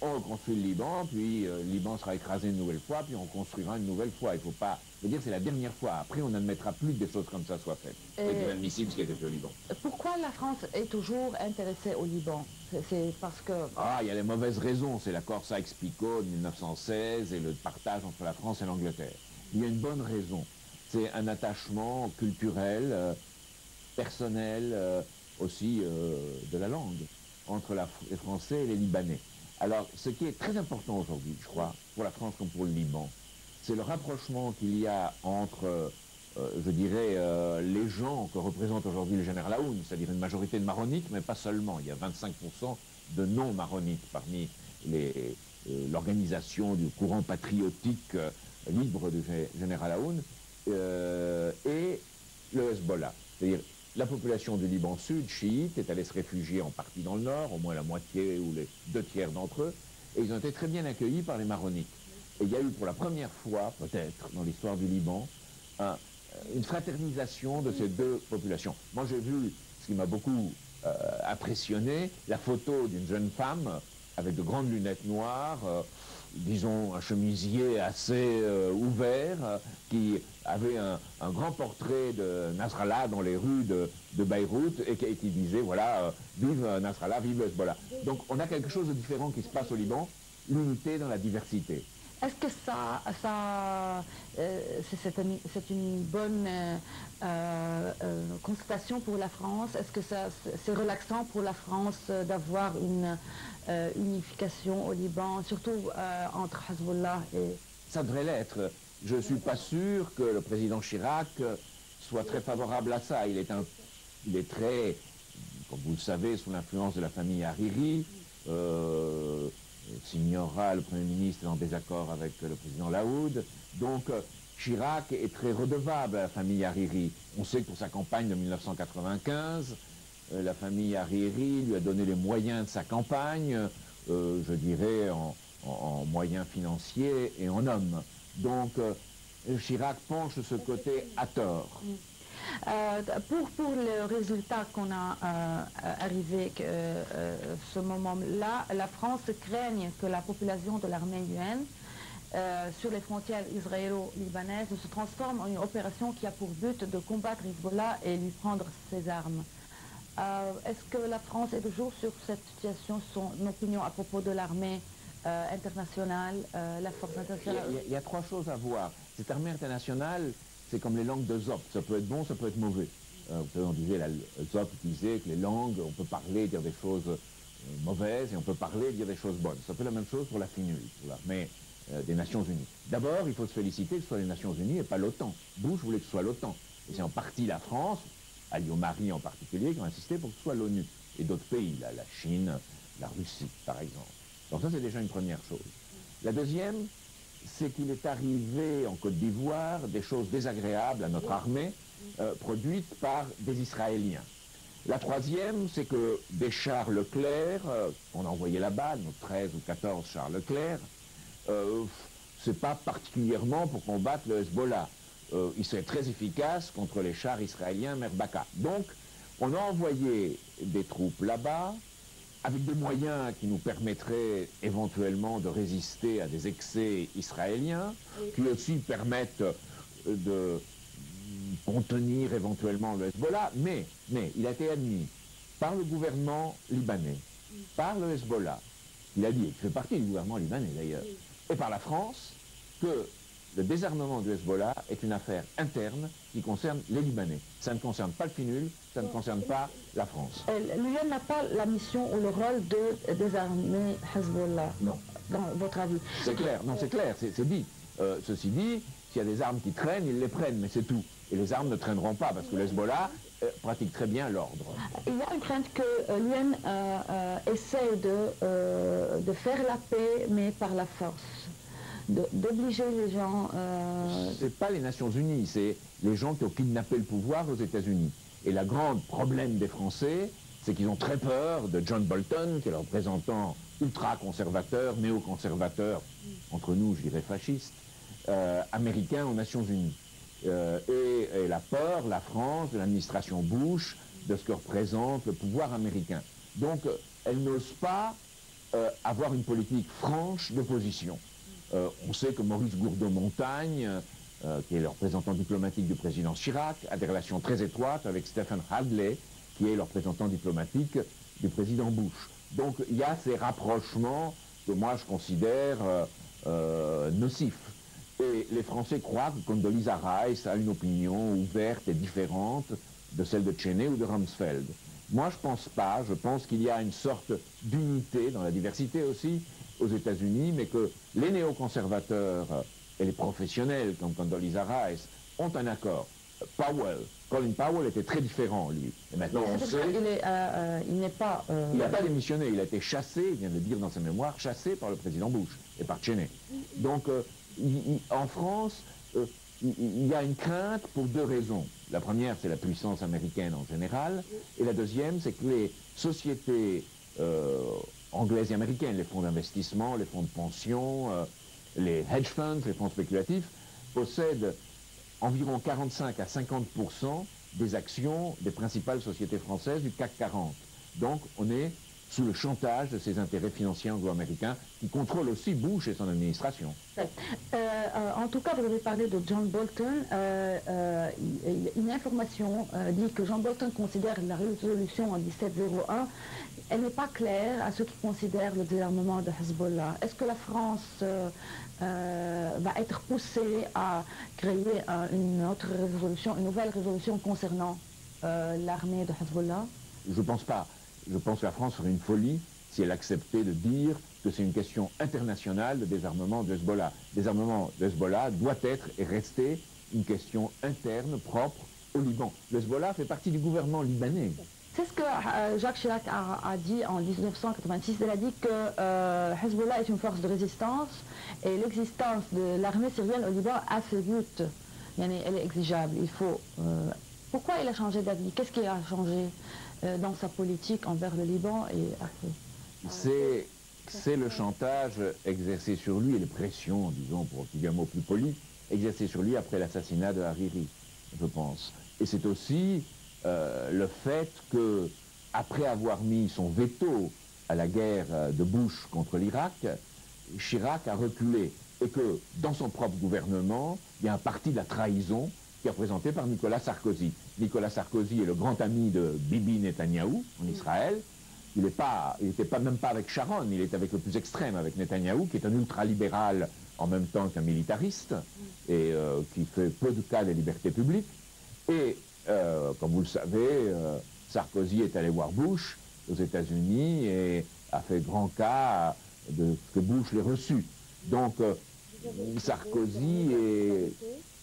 on reconstruit le Liban, puis le Liban sera écrasé une nouvelle fois, puis on construira une nouvelle fois. Il ne faut pas... Je veux dire, c'est la dernière fois. Après, on n'admettra plus que des choses comme ça soient faites. C'est inadmissible ce qui a été fait au Liban. Pourquoi la France est toujours intéressée au Liban? C'est parce que... Ah, il y a les mauvaises raisons. C'est l'accord Sykes-Picot de 1916 et le partage entre la France et l'Angleterre. Il y a une bonne raison. C'est un attachement culturel, personnel, aussi de la langue, entre les Français et les Libanais. Alors, ce qui est très important aujourd'hui, je crois, pour la France comme pour le Liban, c'est le rapprochement qu'il y a entre, je dirais, les gens que représente aujourd'hui le général Aoun, c'est-à-dire une majorité de maronites, mais pas seulement. Il y a 25% de non-maronites parmi l'organisation du courant patriotique libre du général Aoun, et le Hezbollah. C'est-à-dire, la population du Liban Sud, chiite, est allée se réfugier en partie dans le nord, au moins la moitié ou les 2/3 d'entre eux, et ils ont été très bien accueillis par les maronites. Et il y a eu pour la première fois, peut-être, dans l'histoire du Liban, une fraternisation de ces deux populations. Moi, j'ai vu, ce qui m'a beaucoup impressionné, la photo d'une jeune femme avec de grandes lunettes noires, disons un chemisier assez ouvert, qui avait un grand portrait de Nasrallah dans les rues de Beyrouth et qui disait, voilà, vive Nasrallah, vive Hezbollah. Donc on a quelque chose de différent qui se passe au Liban, l'unité dans la diversité. Est-ce que c'est une bonne constatation pour la France? Est-ce que c'est relaxant pour la France d'avoir une unification au Liban, surtout entre Hezbollah et... Ça devrait l'être. Je ne suis pas sûr que le président Chirac soit très favorable à ça. Il est très, comme vous le savez, sous l'influence de la famille Hariri. Signorera, le Premier ministre, est en désaccord avec le président Laoud. Donc Chirac est très redevable à la famille Hariri. On sait que pour sa campagne de 1995, la famille Hariri lui a donné les moyens de sa campagne, je dirais en moyens financiers et en hommes. Donc Chirac penche de ce côté à tort. Pour le résultat qu'on a arrivé ce moment-là, la France craigne que la population de l'armée UN sur les frontières israélo-libanaises se transforme en une opération qui a pour but de combattre Hezbollah et lui prendre ses armes. Est-ce que la France est toujours sur cette situation, son opinion à propos de l'armée internationale, la force internationale? Il y a trois choses à voir. Cette armée internationale, c'est comme les langues de Zop. Ça peut être bon, ça peut être mauvais. Vous savez, on disait, Zop disait que les langues, on peut parler, dire des choses mauvaises, et on peut parler, dire des choses bonnes. C'est un peu la même chose pour la FINUL, pour l'armée des Nations Unies. D'abord, il faut se féliciter que ce soit les Nations Unies et pas l'OTAN. Bush voulait que ce soit l'OTAN. Et c'est en partie la France, Ali Omari en particulier, qui ont insisté pour que ce soit l'ONU. Et d'autres pays, la Chine, la Russie, par exemple. Donc ça, c'est déjà une première chose. La deuxième, c'est qu'il est arrivé en Côte d'Ivoire des choses désagréables à notre armée, produites par des Israéliens. La troisième, c'est que des chars Leclerc, on a envoyé là-bas, nos 13 ou 14 chars Leclerc, c'est pas particulièrement pour combattre le Hezbollah. Il serait très efficace contre les chars israéliens Merbaka. Donc, on a envoyé des troupes là-bas, avec des moyens qui nous permettraient éventuellement de résister à des excès israéliens, qui aussi permettent de contenir éventuellement le Hezbollah, mais il a été admis par le gouvernement libanais, par le Hezbollah, il a dit, il fait partie du gouvernement libanais d'ailleurs, et par la France, que le désarmement du Hezbollah est une affaire interne qui concerne les Libanais. Ça ne concerne pas le FINUL, ça ne concerne pas la France. L'UN n'a pas la mission ou le rôle de désarmer Hezbollah, non. Dans votre avis? C'est clair, non c'est clair, c'est dit. Ceci dit, s'il y a des armes qui traînent, ils les prennent, mais c'est tout. Et les armes ne traîneront pas, parce que le Hezbollah pratique très bien l'ordre. Il y a une crainte que l'UN essaie de faire la paix, mais par la force. D'obliger les gens... C'est pas les Nations Unies, c'est les gens qui ont kidnappé le pouvoir aux États-Unis. Et le grand problème des Français, c'est qu'ils ont très peur de John Bolton, qui est le représentant ultra-conservateur, néo-conservateur, entre nous, je dirais fasciste, américain aux Nations Unies. Et la peur, la France, de l'administration Bush, de ce que représente le pouvoir américain. Donc, elle n'ose pas avoir une politique franche d'opposition. On sait que Maurice Gourdeau-Montagne, qui est le représentant diplomatique du président Chirac, a des relations très étroites avec Stephen Hadley, qui est le représentant diplomatique du président Bush. Donc il y a ces rapprochements que moi je considère nocifs. Et les Français croient que Condoleezza Rice a une opinion ouverte et différente de celle de Cheney ou de Rumsfeld. Moi je pense pas, je pense qu'il y a une sorte d'unité, dans la diversité aussi, aux États-Unis, mais que les néoconservateurs et les professionnels, comme Condoleezza Rice, ont un accord. Colin Powell était très différent, lui. Et maintenant, on sait... Il n'est pas... Il n'a pas démissionné, il a été chassé, il vient de le dire dans ses mémoires, chassé par le président Bush et par Cheney. Donc, en France, il y a une crainte pour deux raisons. La première, c'est la puissance américaine en général, et la deuxième, c'est que les sociétés anglaises et américaines, les fonds d'investissement, les fonds de pension, les hedge funds, les fonds spéculatifs, possèdent environ 45 à 50% des actions des principales sociétés françaises du CAC 40. Donc on est sous le chantage de ces intérêts financiers anglo-américains qui contrôlent aussi Bush et son administration. En tout cas, vous avez parlé de John Bolton. Une information dit que John Bolton considère la résolution en 1701, elle n'est pas claire à ceux qui considèrent le désarmement de Hezbollah. Est-ce que la France va être poussée à créer une autre résolution, une nouvelle résolution concernant l'armée de Hezbollah? Je ne pense pas. Je pense que la France ferait une folie si elle acceptait de dire que c'est une question internationale de désarmement de Hezbollah. Le désarmement de Hezbollah doit être et rester une question interne, propre au Liban. Le Hezbollah fait partie du gouvernement libanais. C'est ce que Jacques Chirac a dit en 1986. Il a dit que Hezbollah est une force de résistance et l'existence de l'armée syrienne au Liban a ses buts. Elle est exigeable. Il faut, pourquoi il a changé d'avis? Qu'est-ce qui a changé dans sa politique envers le Liban et après? C'est le chantage exercé sur lui et les pressions, disons, pour utiliser un mot plus poli, exercé sur lui après l'assassinat de Hariri, je pense. Et c'est aussi le fait que, après avoir mis son veto à la guerre de Bush contre l'Irak, Chirac a reculé. Et que, dans son propre gouvernement, il y a un parti de la trahison qui est représenté par Nicolas Sarkozy. Nicolas Sarkozy est le grand ami de Bibi Netanyahou en Israël. Il n'était même pas avec Sharon, il était avec le plus extrême, avec Netanyahou, qui est un ultralibéral en même temps qu'un militariste, et qui fait peu de cas des libertés publiques. Et, comme vous le savez, Sarkozy est allé voir Bush aux États-Unis et a fait grand cas de ce que Bush l'ait reçu. Donc, Sarkozy est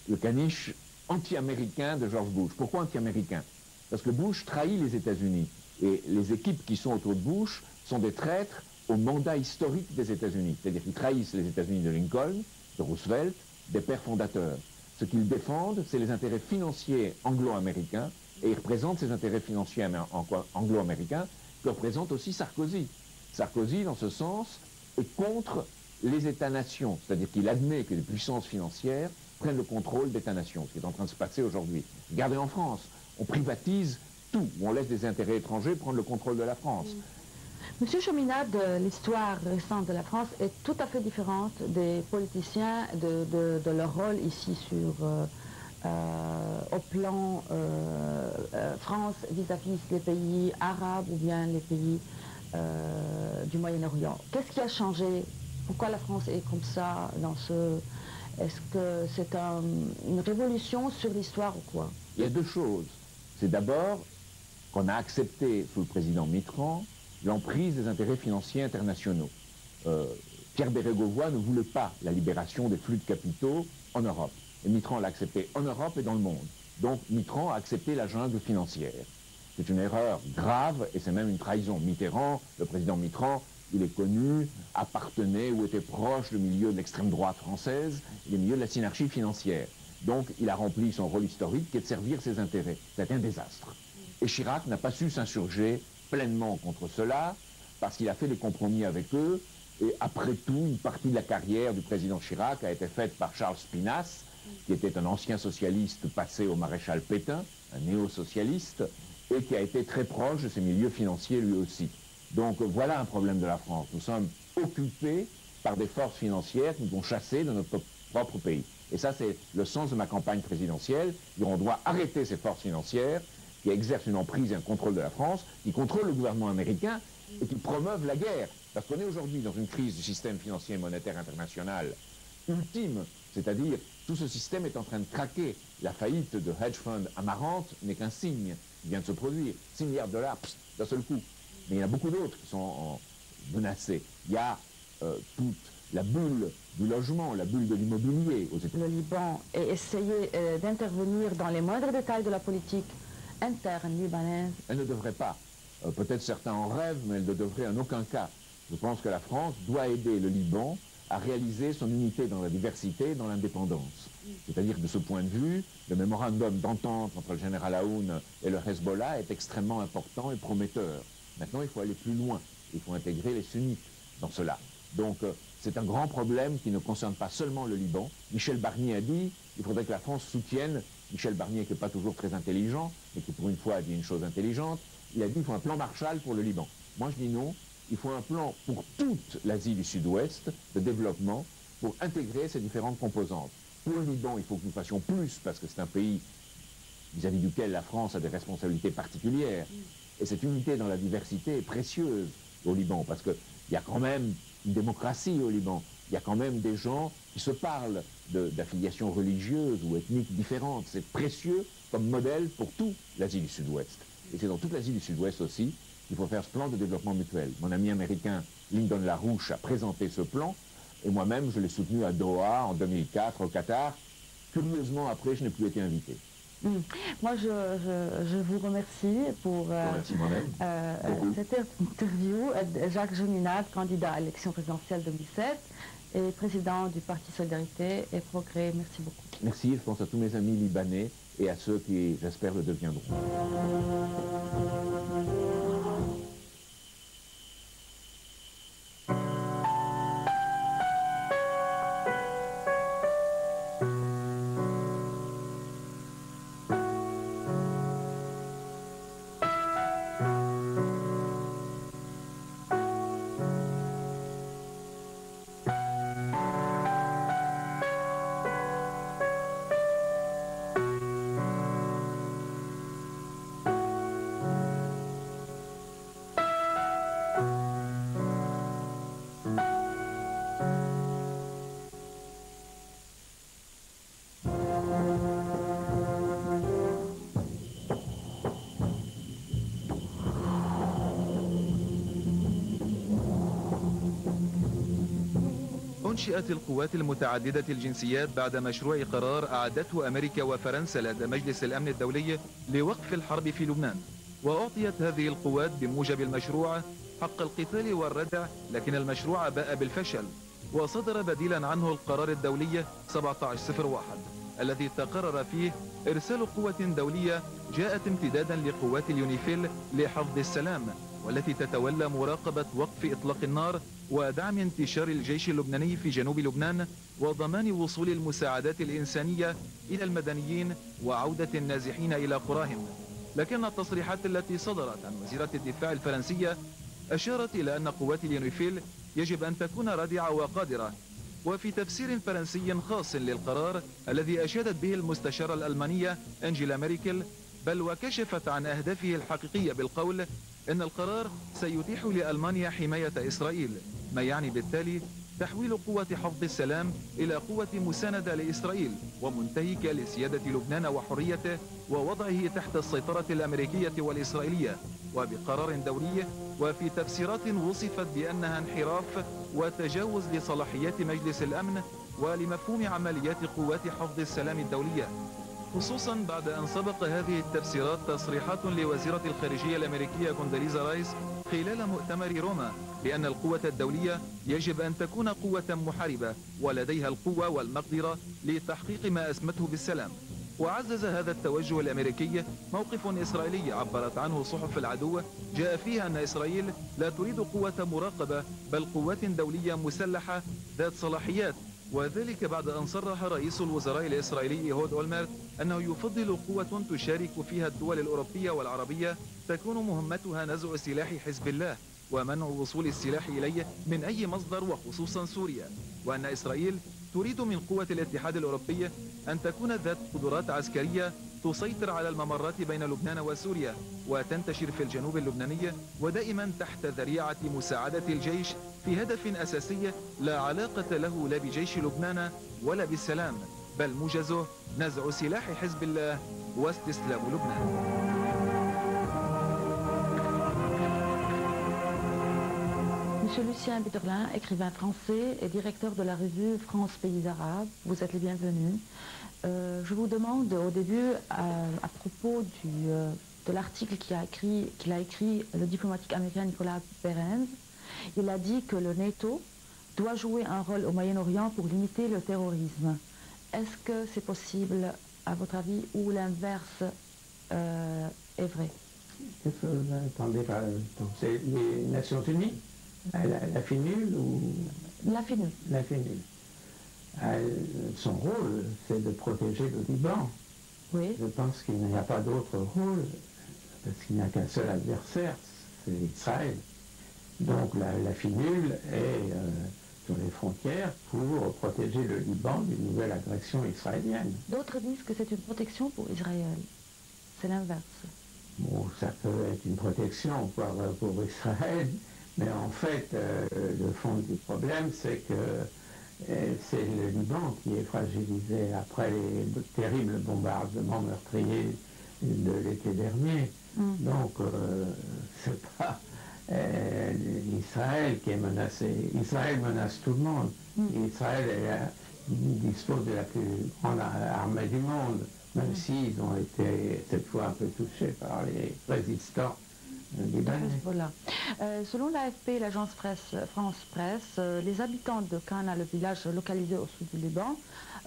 le caniche anti-américain de George Bush. Pourquoi anti-américain? Parce que Bush trahit les États-Unis. Et les équipes qui sont autour de Bush sont des traîtres au mandat historique des États-Unis. C'est-à-dire qu'ils trahissent les États-Unis de Lincoln, de Roosevelt, des pères fondateurs. Ce qu'ils défendent, c'est les intérêts financiers anglo-américains, et ils représentent ces intérêts financiers anglo-américains que représente aussi Sarkozy. Sarkozy, dans ce sens, est contre les États-nations, c'est-à-dire qu'il admet que les puissances financières prennent le contrôle d'États-nations, ce qui est en train de se passer aujourd'hui. Regardez en France, on privatise tout, où on laisse des intérêts étrangers prendre le contrôle de la France. Monsieur Chaminade, l'histoire récente de la France est tout à fait différente des politiciens, de leur rôle ici au plan France vis-à-vis des pays arabes ou bien les pays du Moyen-Orient. Qu'est-ce qui a changé? Pourquoi la France est comme ça dans ce... Est-ce que c'est une révolution sur l'histoire ou quoi? Il y a deux choses. C'est d'abord qu'on a accepté, sous le président Mitterrand, l'emprise des intérêts financiers internationaux. Pierre Bérégovoy ne voulait pas la libération des flux de capitaux en Europe. Et Mitterrand l'a accepté en Europe et dans le monde. Donc Mitterrand a accepté la jungle financière. C'est une erreur grave et c'est même une trahison. Mitterrand, le président Mitterrand, il est connu, appartenait ou était proche du milieu de l'extrême droite française, des milieux de la synarchie financière. Donc il a rempli son rôle historique qui est de servir ses intérêts. C'est un désastre. Et Chirac n'a pas su s'insurger pleinement contre cela, parce qu'il a fait des compromis avec eux, et après tout, une partie de la carrière du président Chirac a été faite par Charles Spinasse, qui était un ancien socialiste passé au maréchal Pétain, un néo-socialiste, et qui a été très proche de ces milieux financiers lui aussi. Donc voilà un problème de la France. Nous sommes occupés par des forces financières qui nous ont chassés de notre propre pays. Et ça, c'est le sens de ma campagne présidentielle. On doit arrêter ces forces financières qui exercent une emprise et un contrôle de la France, qui contrôlent le gouvernement américain et qui promeuvent la guerre. Parce qu'on est aujourd'hui dans une crise du système financier et monétaire international ultime, c'est-à-dire tout ce système est en train de craquer. La faillite de hedge fund Amarante n'est qu'un signe qui vient de se produire. 6 milliards de dollars, d'un seul coup. Mais il y en a beaucoup d'autres qui sont menacés. Il y a toute la bulle du logement, la bulle de l'immobilier aux États-Unis. Le Liban et essayer d'intervenir dans les moindres détails de la politique interne libanaise. Elle ne devrait pas. Peut-être certains en rêvent, mais elle ne devrait en aucun cas. Je pense que la France doit aider le Liban à réaliser son unité dans la diversité et dans l'indépendance. C'est-à-dire que de ce point de vue, le mémorandum d'entente entre le général Aoun et le Hezbollah est extrêmement important et prometteur. Maintenant, il faut aller plus loin. Il faut intégrer les sunnites dans cela. Donc, c'est un grand problème qui ne concerne pas seulement le Liban. Michel Barnier a dit qu'il faudrait que la France soutienne, Michel Barnier qui n'est pas toujours très intelligent, mais qui pour une fois a dit une chose intelligente, il a dit qu'il faut un plan Marshall pour le Liban. Moi je dis non, il faut un plan pour toute l'Asie du Sud-Ouest de développement pour intégrer ces différentes composantes. Pour le Liban, il faut que nous fassions plus parce que c'est un pays vis-à-vis duquel la France a des responsabilités particulières. Et cette unité dans la diversité est précieuse au Liban parce qu'il y a quand même une démocratie au Liban. il y a quand même des gens qui se parlent d'affiliations religieuses ou ethniques différentes. C'est précieux comme modèle pour toute l'Asie du Sud-Ouest. Et c'est dans toute l'Asie du Sud-Ouest aussi qu'il faut faire ce plan de développement mutuel. Mon ami américain Lyndon LaRouche a présenté ce plan, et moi-même je l'ai soutenu à Doha en 2004 au Qatar. Curieusement, après, je n'ai plus été invité. Moi, je vous remercie pour cette interview. Jacques Geminade, candidat à l'élection présidentielle 2007 et président du Parti Solidarité et Progrès. Merci beaucoup. Merci, je pense à tous mes amis libanais et à ceux qui, j'espère, le deviendront. أنشئت القوات المتعددة الجنسيات بعد مشروع قرار أعدته أمريكا وفرنسا لدى مجلس الأمن الدولي لوقف الحرب في لبنان، وأعطيت هذه القوات بموجب المشروع حق القتال والردع، لكن المشروع باء بالفشل، وصدر بديلا عنه القرار الدولي 1701 الذي تقرر فيه إرسال قوة دولية جاءت امتدادا لقوات اليونيفيل لحفظ السلام، والتي تتولى مراقبة وقف إطلاق النار ودعم انتشار الجيش اللبناني في جنوب لبنان وضمان وصول المساعدات الإنسانية إلى المدنيين وعودة النازحين إلى قراهم. لكن التصريحات التي صدرت عن وزيرة الدفاع الفرنسية أشارت إلى أن قوات اليونيفيل يجب أن تكون رادعة وقادرة. وفي تفسير فرنسي خاص للقرار الذي أشادت به المستشارة الألمانية أنجيلا ميركل، بل وكشفت عن أهدافه الحقيقية بالقول إن القرار سيتيح لألمانيا حماية إسرائيل، ما يعني بالتالي تحويل قوة حفظ السلام إلى قوة مساندة لإسرائيل ومنتهكة لسيادة لبنان وحريته ووضعه تحت السيطرة الأمريكية والإسرائيلية، وبقرار دولي وفي تفسيرات وصفت بأنها انحراف وتجاوز لصلاحيات مجلس الأمن ولمفهوم عمليات قوات حفظ السلام الدولية، خصوصا بعد أن سبق هذه التفسيرات تصريحات لوزيرة الخارجية الأمريكية كونداليزا رايس خلال مؤتمر روما بأن القوة الدولية يجب أن تكون قوة محاربة ولديها القوة والمقدرة لتحقيق ما أسمته بالسلام. وعزز هذا التوجه الأمريكي موقف إسرائيلي عبرت عنه صحف العدو جاء فيها أن إسرائيل لا تريد قوة مراقبة بل قوات دولية مسلحة ذات صلاحيات، وذلك بعد أن صرح رئيس الوزراء الإسرائيلي إيهود أولمرت أنه يفضل قوة تشارك فيها الدول الأوروبية والعربية تكون مهمتها نزع سلاح حزب الله ومنع وصول السلاح إليه من أي مصدر وخصوصا سوريا، وأن إسرائيل تريد من قوة الاتحاد الأوروبي أن تكون ذات قدرات عسكرية تسيطر على الممرات بين لبنان وسوريا وتنتشر في الجنوب اللبناني، ودائما تحت ذريعة مساعدة الجيش في هدف أساسي لا علاقة له لا بجيش لبنان ولا بالسلام، بل موجزه نزع سلاح حزب الله واستسلام لبنان. Monsieur Lucien Bitterlin, écrivain français et directeur de la revue France Pays Arabes, vous êtes les bienvenus. Je vous demande au début, à propos de l'article qu'il a écrit le diplomatique américain Nicolas Behrens, il a dit que le NATO doit jouer un rôle au Moyen-Orient pour limiter le terrorisme. Est-ce que c'est possible, à votre avis, ou l'inverse est vrai? Qu'est-ce que vous entendez par c'est les Nations Unies? La FINUL ou... La FINUL. La FINUL. Son rôle, c'est de protéger le Liban. Oui. Je pense qu'il n'y a pas d'autre rôle, parce qu'il n'y a qu'un seul adversaire, c'est Israël. Donc la FINUL est sur les frontières pour protéger le Liban d'une nouvelle agression israélienne. D'autres disent que c'est une protection pour Israël. C'est l'inverse. Bon, ça peut être une protection pour Israël, mais en fait, le fond du problème, c'est que c'est le Liban qui est fragilisé après les terribles bombardements meurtriers de l'été dernier. Donc, c'est pas Israël qui est menacé. Israël menace tout le monde. Israël dispose de la plus grande armée du monde, même s'ils ont été cette fois un peu touchés par les résistants libanais. Voilà. Selon l'AFP, l'agence France Presse, les habitants de Cana, le village localisé au sud du Liban,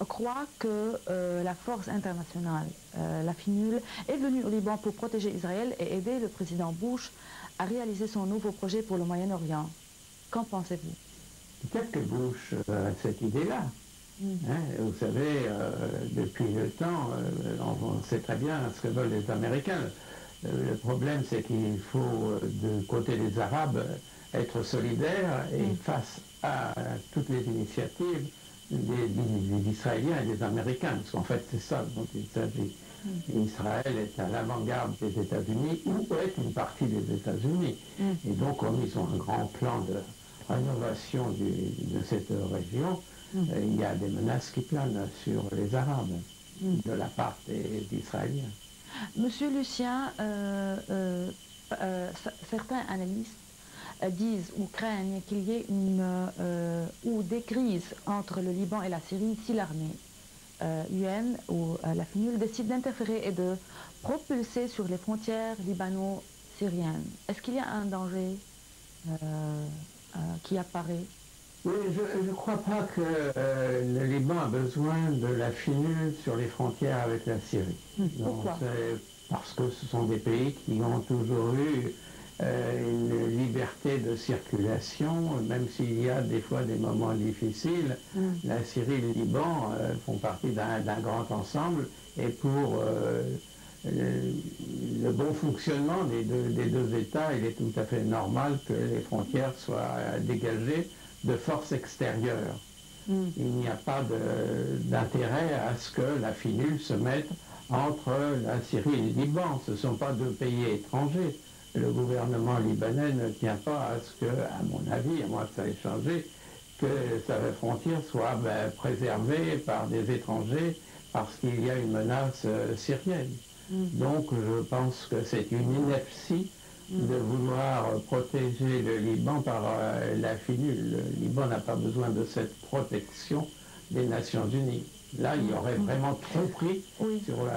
croient que la force internationale, la FINUL, est venue au Liban pour protéger Israël et aider le président Bush à réaliser son nouveau projet pour le Moyen-Orient. Qu'en pensez-vous? Peut-être que Bush a cette idée-là. Vous savez, depuis le temps, on sait très bien ce que veulent les Américains. Le problème, c'est qu'il faut, du côté des Arabes, être solidaire et face à toutes les initiatives des Israéliens et des Américains, parce qu'en fait, c'est ça dont il s'agit. Israël est à l'avant-garde des États-Unis ou est une partie des États-Unis. Et donc, comme ils ont un grand plan de rénovation de cette région, il y a des menaces qui planent sur les Arabes de la part des Israéliens. Monsieur Lucien, certains analystes disent ou craignent qu'il y ait ou des crises entre le Liban et la Syrie si l'armée UN ou la FINUL décide d'interférer et de propulser sur les frontières libano-syriennes. Est-ce qu'il y a un danger qui apparaît? Oui, je ne crois pas que le Liban a besoin de la FINUL sur les frontières avec la Syrie. Pourquoi? Parce que ce sont des pays qui ont toujours eu une liberté de circulation, même s'il y a des fois des moments difficiles. La Syrie et le Liban font partie d'un grand ensemble, et pour le bon fonctionnement des deux États, il est tout à fait normal que les frontières soient dégagées de forces extérieures. Il n'y a pas d'intérêt à ce que la FINUL se mette entre la Syrie et le Liban. Ce ne sont pas deux pays étrangers. Le gouvernement libanais ne tient pas à ce que, à mon avis, à moins que ça ait changé, que sa frontière soit préservée par des étrangers parce qu'il y a une menace syrienne. Donc je pense que c'est une ineptie de vouloir protéger le Liban par la FINUL. Le Liban n'a pas besoin de cette protection des Nations Unies. Là, il y aurait vraiment tromperie sur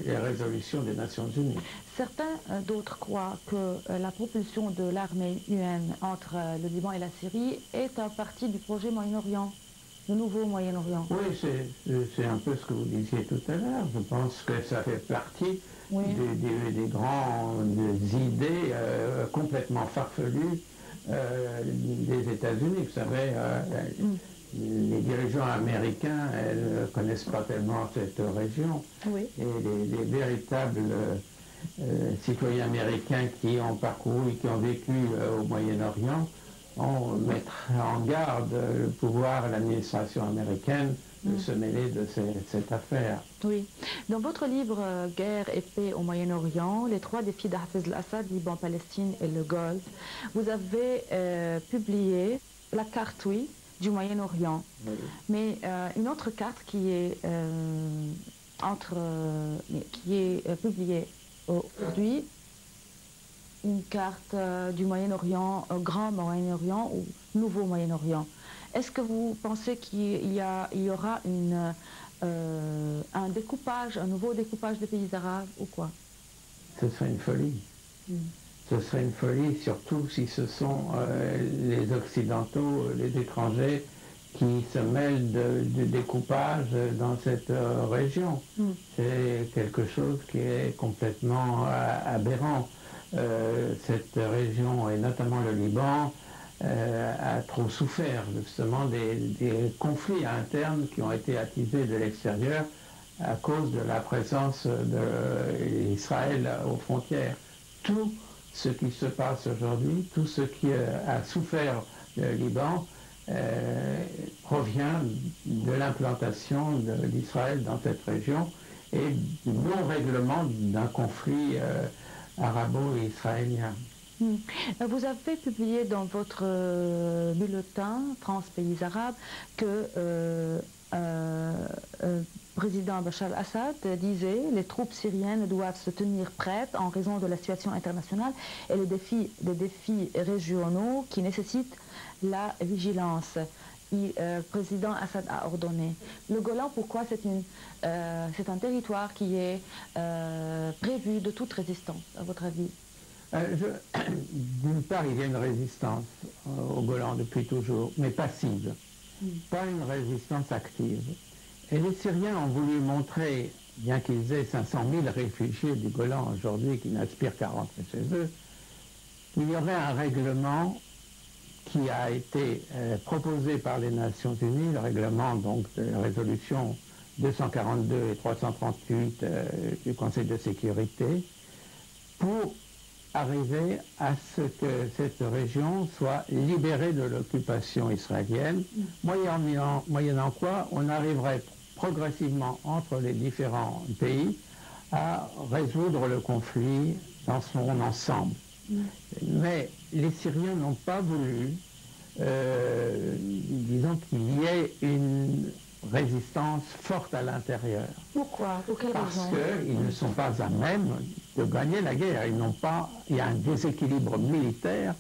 les résolutions des Nations Unies. Certains d'autres croient que la propulsion de l'armée UN entre le Liban et la Syrie est un parti du projet Moyen-Orient, le nouveau Moyen-Orient. Oui, c'est un peu ce que vous disiez tout à l'heure. Je pense que ça fait partie des grandes idées complètement farfelues des États-Unis. Vous savez, les dirigeants américains ne connaissent pas tellement cette région. Et les véritables citoyens américains qui ont parcouru, qui ont vécu au Moyen-Orient, on mettra en garde le pouvoir et l'administration américaine de se mêler de cette affaire. Oui. Dans votre livre Guerre et paix au Moyen-Orient, les trois défis d'Hafez al-Assad, Liban, Palestine et le Golfe, vous avez publié la carte, du Moyen-Orient. Mais une autre carte qui est, publiée aujourd'hui, une carte du Moyen-Orient, Grand Moyen-Orient ou Nouveau Moyen-Orient. Est-ce que vous pensez qu'il y aura un découpage, un nouveau découpage des pays arabes ou quoi? Ce serait une folie. Ce serait une folie, surtout si ce sont les Occidentaux, les étrangers, qui se mêlent du découpage dans cette région. C'est quelque chose qui est complètement aberrant. Cette région, et notamment le Liban, a trop souffert justement des conflits internes qui ont été attisés de l'extérieur à cause de la présence d'Israël aux frontières. Tout ce qui se passe aujourd'hui, tout ce qui a souffert le Liban provient de l'implantation d'Israël dans cette région et du non-règlement d'un conflit arabo-israélien. Vous avez publié dans votre bulletin France Pays Arabes que président Bachar al-Assad disait « Les troupes syriennes doivent se tenir prêtes en raison de la situation internationale et des défis régionaux qui nécessitent la vigilance ». Le président Assad a ordonné. Le Golan, pourquoi c'est un territoire qui est prévu de toute résistance, à votre avis? D'une part, il y a une résistance au Golan depuis toujours, mais passive, pas une résistance active. Et les Syriens ont voulu montrer, bien qu'ils aient 500 000 réfugiés du Golan aujourd'hui qui n'aspirent qu'à rentrer chez eux, qu'il y aurait un règlement qui a été proposé par les Nations Unies, le règlement donc de la résolution 242 et 338 du Conseil de sécurité, pour arriver à ce que cette région soit libérée de l'occupation israélienne, moyennant quoi on arriverait progressivement entre les différents pays à résoudre le conflit dans son ensemble. Mais les Syriens n'ont pas voulu, disons qu'il y ait une résistance forte à l'intérieur. Pourquoi? Pour quelle raison? Parce qu'ils ne sont pas à même de gagner la guerre. Il y a un déséquilibre militaire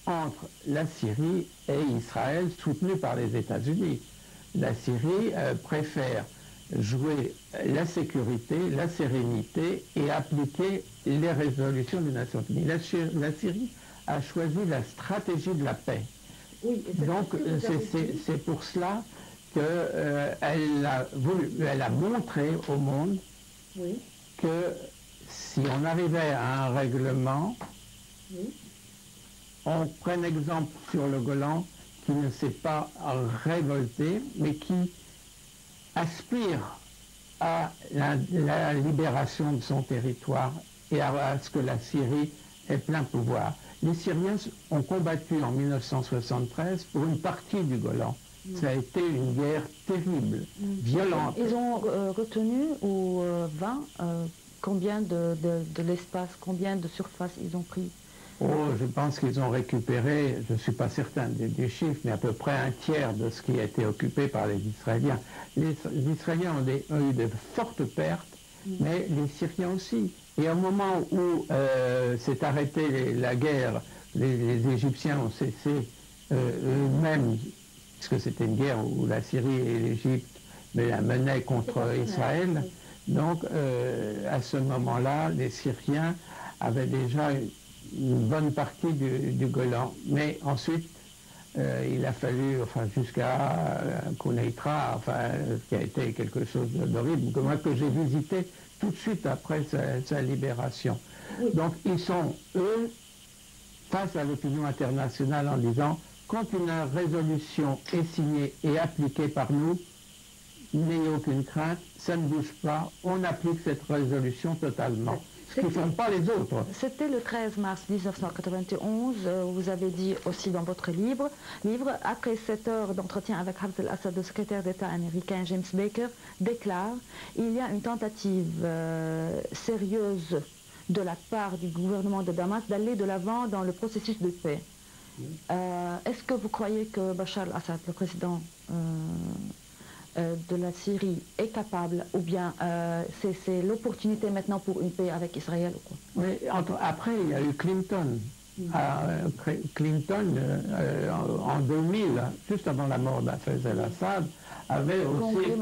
entre la Syrie et Israël soutenu par les États-Unis. La Syrie préfère jouer la sécurité, la sérénité et appliquer les résolutions des Nations Unies. La Syrie a choisi la stratégie de la paix. Oui, donc c'est pour cela qu'elle a montré au monde que si on arrivait à un règlement, on prenne exemple sur le Golan qui ne s'est pas révolté, mais qui aspire à la libération de son territoire et à ce que la Syrie ait plein pouvoir. Les Syriens ont combattu en 1973 pour une partie du Golan. Ça a été une guerre terrible, violente. Ils ont retenu au 20 combien de l'espace, combien de surface ils ont pris? Oh, je pense qu'ils ont récupéré, je ne suis pas certain des chiffres, mais à peu près un tiers de ce qui a été occupé par les Israéliens. Les Israéliens ont eu de fortes pertes, mais les Syriens aussi. Et au moment où s'est arrêtée la guerre, les Égyptiens ont cessé eux-mêmes, puisque c'était une guerre où la Syrie et l'Égypte la menaient contre Israël. Donc à ce moment-là, les Syriens avaient déjà une bonne partie du Golan. Mais ensuite, il a fallu, jusqu'à Quneitra, qui a été quelque chose d'horrible, que j'ai visité tout de suite après sa libération. Donc ils sont, eux, face à l'opinion internationale en disant, quand une résolution est signée et appliquée par nous, n'ayez aucune crainte, ça ne bouge pas, on applique cette résolution totalement. Ce qu'ils ne font pas les autres. C'était le 13 mars 1991, vous avez dit aussi dans votre livre, après 7 heures d'entretien avec Hafez al-Assad, le secrétaire d'État américain James Baker déclare « Il y a une tentative sérieuse de la part du gouvernement de Damas d'aller de l'avant dans le processus de paix. » Est-ce que vous croyez que Bachar al-Assad, le président de la Syrie, est capable, ou bien c'est l'opportunité maintenant pour une paix avec Israël ou quoi? Oui, après il y a eu Clinton. Clinton, en 2000, juste avant la mort d'Hafez al-Assad, avait aussi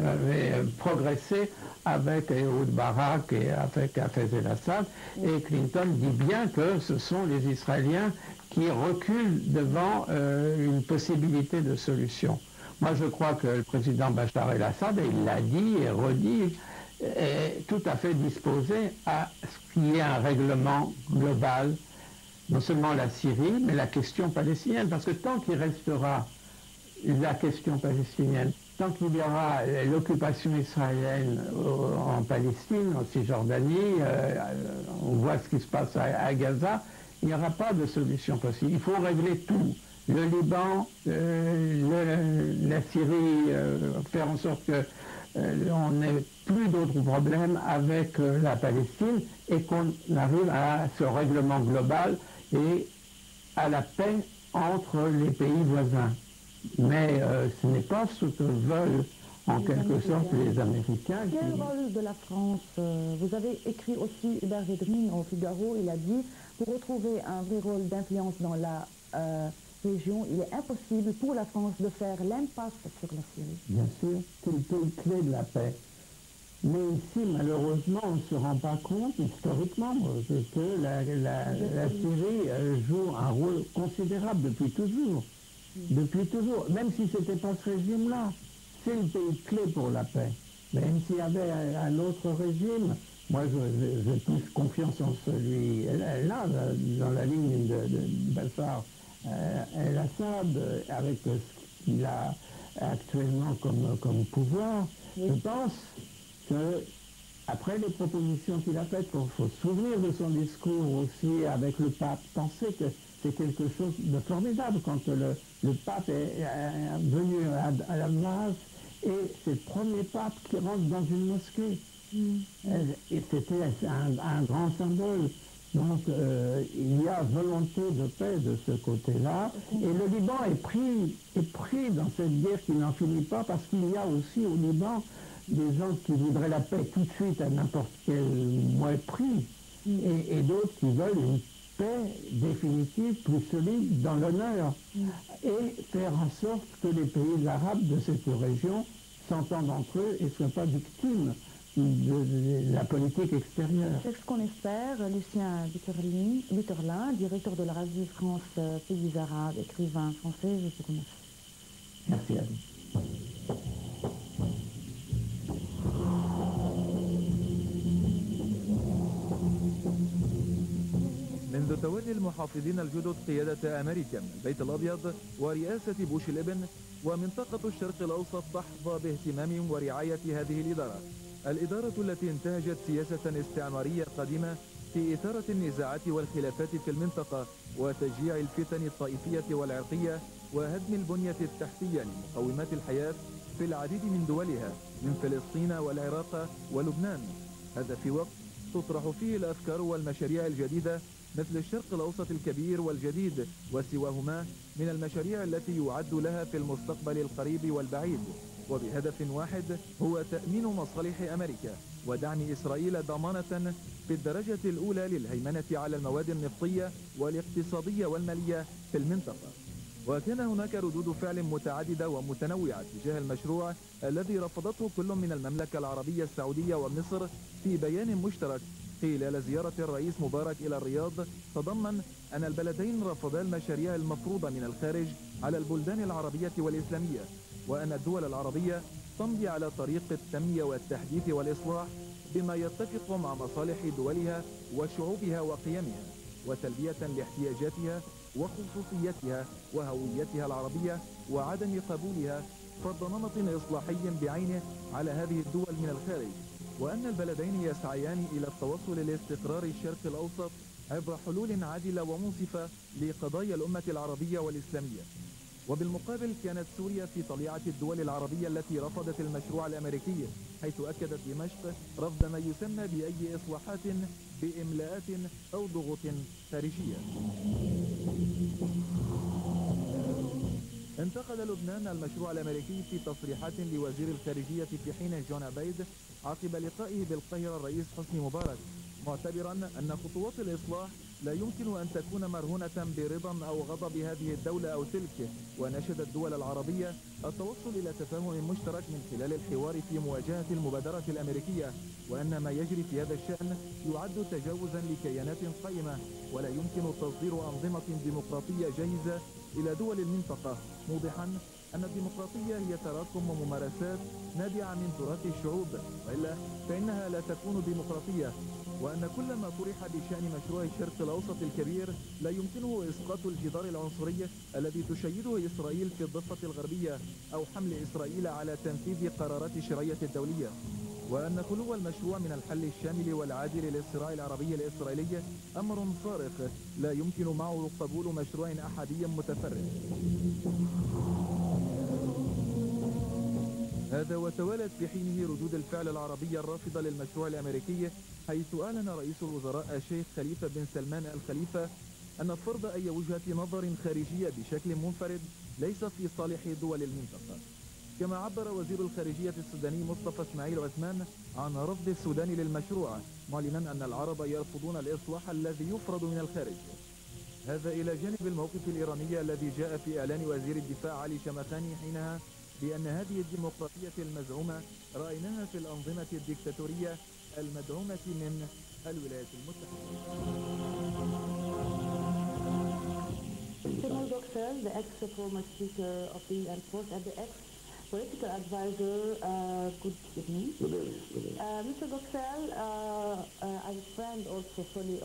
avait progressé avec Ehud Barak et avec Hafez al-Assad. Et Clinton dit bien que ce sont les Israéliens qui reculent devant une possibilité de solution. Moi, je crois que le président Bachar el-Assad, et il l'a dit et redit, est tout à fait disposé à ce qu'il y ait un règlement global, non seulement la Syrie, mais la question palestinienne. Parce que tant qu'il restera la question palestinienne, tant qu'il y aura l'occupation israélienne en Palestine, en Cisjordanie, on voit ce qui se passe à Gaza, il n'y aura pas de solution possible. Il faut régler tout. Le Liban, la Syrie, faire en sorte que on n'ait plus d'autres problèmes avec la Palestine et qu'on arrive à ce règlement global et à la paix entre les pays voisins. Mais ce n'est pas ce que veulent en quelque sorte les Américains. Quel rôle de la France? Vous avez écrit aussi Hubert Védrine au Figaro, il a dit « Pour retrouver un vrai rôle d'influence dans la région, il est impossible pour la France de faire l'impasse sur la Syrie. » Bien sûr, c'est le pays clé de la paix. Mais ici, malheureusement, on ne se rend pas compte, historiquement, que la Syrie joue un rôle considérable depuis toujours. Depuis toujours, même si ce n'était pas ce régime-là. C'est le pays clé pour la paix. Même s'il y avait un autre régime, moi j'ai plus confiance en celui-là, dans la ligne de Bachar el-Assad, avec ce qu'il a actuellement comme pouvoir. Oui. Je pense que, après les propositions qu'il a faites, il faut se souvenir de son discours aussi avec le pape, penser que c'est quelque chose de formidable quand le pape est venu à la base et c'est le premier pape qui rentre dans une mosquée. Et c'était un grand symbole. Donc il y a volonté de paix de ce côté-là. Et le Liban est pris dans cette guerre qui n'en finit pas parce qu'il y a aussi au Liban des gens qui voudraient la paix tout de suite à n'importe quel prix et d'autres qui veulent une paix définitive, plus solide dans l'honneur et faire en sorte que les pays arabes de cette région s'entendent entre eux et ne soient pas victimes de la politique extérieure. C'est ce qu'on espère. Lucien Butterlin, directeur de la revue France Pays Arabes, écrivain français, je vous remercie. Merci à vous. منذ تولي المحافظين الجدد قيادة أمريكا من البيت الأبيض ورئاسة بوش الابن، ومنطقة الشرق الأوسط تحظى باهتمام ورعاية هذه الإدارة التي انتهجت سياسة استعمارية قديمة في إثارة النزاعات والخلافات في المنطقة وتشجيع الفتن الطائفية والعرقية وهدم البنية التحتية لمقومات الحياة في العديد من دولها من فلسطين والعراق ولبنان. هذا في وقت تطرح فيه الأفكار والمشاريع الجديدة مثل الشرق الأوسط الكبير والجديد وسواهما من المشاريع التي يعد لها في المستقبل القريب والبعيد، وبهدف واحد هو تأمين مصالح أمريكا ودعم إسرائيل ضمانة في الدرجة الأولى للهيمنة على المواد النفطية والاقتصادية والمالية في المنطقة. وكان هناك ردود فعل متعددة ومتنوعة تجاه المشروع الذي رفضته كل من المملكة العربية السعودية ومصر في بيان مشترك خلال زيارة الرئيس مبارك إلى الرياض، تضمن أن البلدين رفضا المشاريع المفروضة من الخارج على البلدان العربية والإسلامية، وأن الدول العربية تمضي على طريق التنمية والتحديث والإصلاح بما يتفق مع مصالح دولها وشعوبها وقيمها وتلبية لاحتياجاتها وخصوصيتها وهويتها العربية وعدم قبولها فرض نمط إصلاحي بعينه على هذه الدول من الخارج، وأن البلدين يسعيان إلى التوصل لاستقرار الشرق الأوسط عبر حلول عادلة ومنصفة لقضايا الأمة العربية والإسلامية. وبالمقابل كانت سوريا في طليعة الدول العربية التي رفضت المشروع الأمريكي، حيث أكدت دمشق رفض ما يسمى بأي إصلاحات بإملاءات أو ضغوط خارجية. انتقد لبنان المشروع الأمريكي في تصريحات لوزير الخارجية في حين جون عبيد عقب لقائه بالقاهرة الرئيس حسني مبارك، معتبرا أن خطوات الإصلاح لا يمكن أن تكون مرهونة برضا أو غضب هذه الدولة أو تلك، ونشد الدول العربية التوصل إلى تفاهم مشترك من خلال الحوار في مواجهة المبادرة الأمريكية، وأن ما يجري في هذا الشأن يعد تجاوزا لكيانات قائمة ولا يمكن تصدير أنظمة ديمقراطية جاهزة إلى دول المنطقة، موضحا أن الديمقراطية هي تراكم وممارسات نابعة من تراث الشعوب، وإلا فإنها لا تكون ديمقراطية، وأن كل ما طرح بشأن مشروع الشرق الأوسط الكبير لا يمكنه إسقاط الجدار العنصري الذي تشيده إسرائيل في الضفة الغربية أو حمل إسرائيل على تنفيذ قرارات الشرعية الدولية، وأن خلو المشروع من الحل الشامل والعادل للصراع العربي الإسرائيلي أمر صارخ لا يمكن معه قبول مشروع أحادي متفرد. هذا وتوالت في حينه ردود الفعل العربية الرافضة للمشروع الأمريكي، حيث أعلن رئيس الوزراء الشيخ خليفة بن سلمان الخليفة أن فرض أي وجهة نظر خارجية بشكل منفرد ليس في صالح دول المنطقة. كما عبر وزير الخارجية السوداني مصطفى اسماعيل عثمان عن رفض السودان للمشروع، معلنا أن العرب يرفضون الإصلاح الذي يفرض من الخارج. هذا إلى جانب الموقف الإيراني الذي جاء في إعلان وزير الدفاع علي شمخاني حينها بأن هذه الديمقراطية المزعومة رأيناها في الأنظمة الديكتاتورية المدعومة من الولايات المتحدة. Timur Göksel, the ex-former Speaker of the Armed Forces and the ex-political advisor, good evening. Good evening. Mr. Göksel, as a friend also for the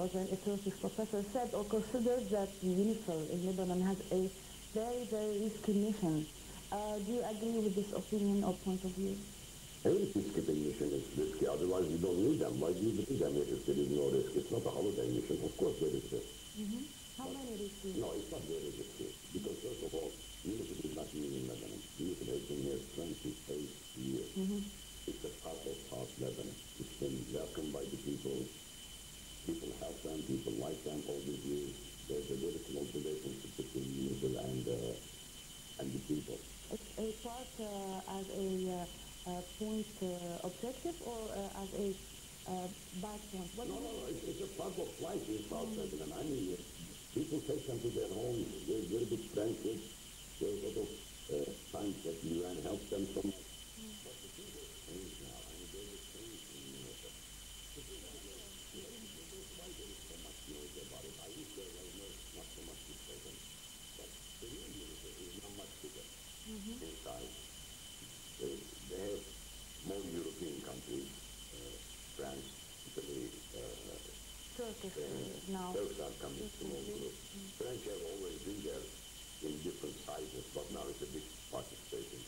Turkish professor, said or considered that UNIFIL in Lebanon has a very, very risky mission. Do you agree with this opinion or point of view? Any peacekeeping mission is risky, otherwise you don't need them. Why do you need them if there is no risk? It's not a holiday mission, of course there is risk. How many risky? No, it's not very risky, because first of all, UNIFIL is not new in Lebanon. UNIFIL has been here 28 years. It's a part of South Lebanon. It's been welcomed by the people. People help them, people like them all these years. There's a very close relationship between UNIFIL and the people. It's a part as a point objective or as a bad point? No, it's a part of life in South Lebanon. I mean, people take them to their homes. There's very big friendships. There's a lot of times that the UN helps them so much. But the people change now. I mean, there's a change in UNIFIL. The people that's why there is so much noise about it. I wish there was not so much discussion. But the real UNIFIL is not much bigger inside. They have more European countries, France, Italy, Turkish now. Turks are coming to more group. French have always been there in different sizes, but now it's a big participation.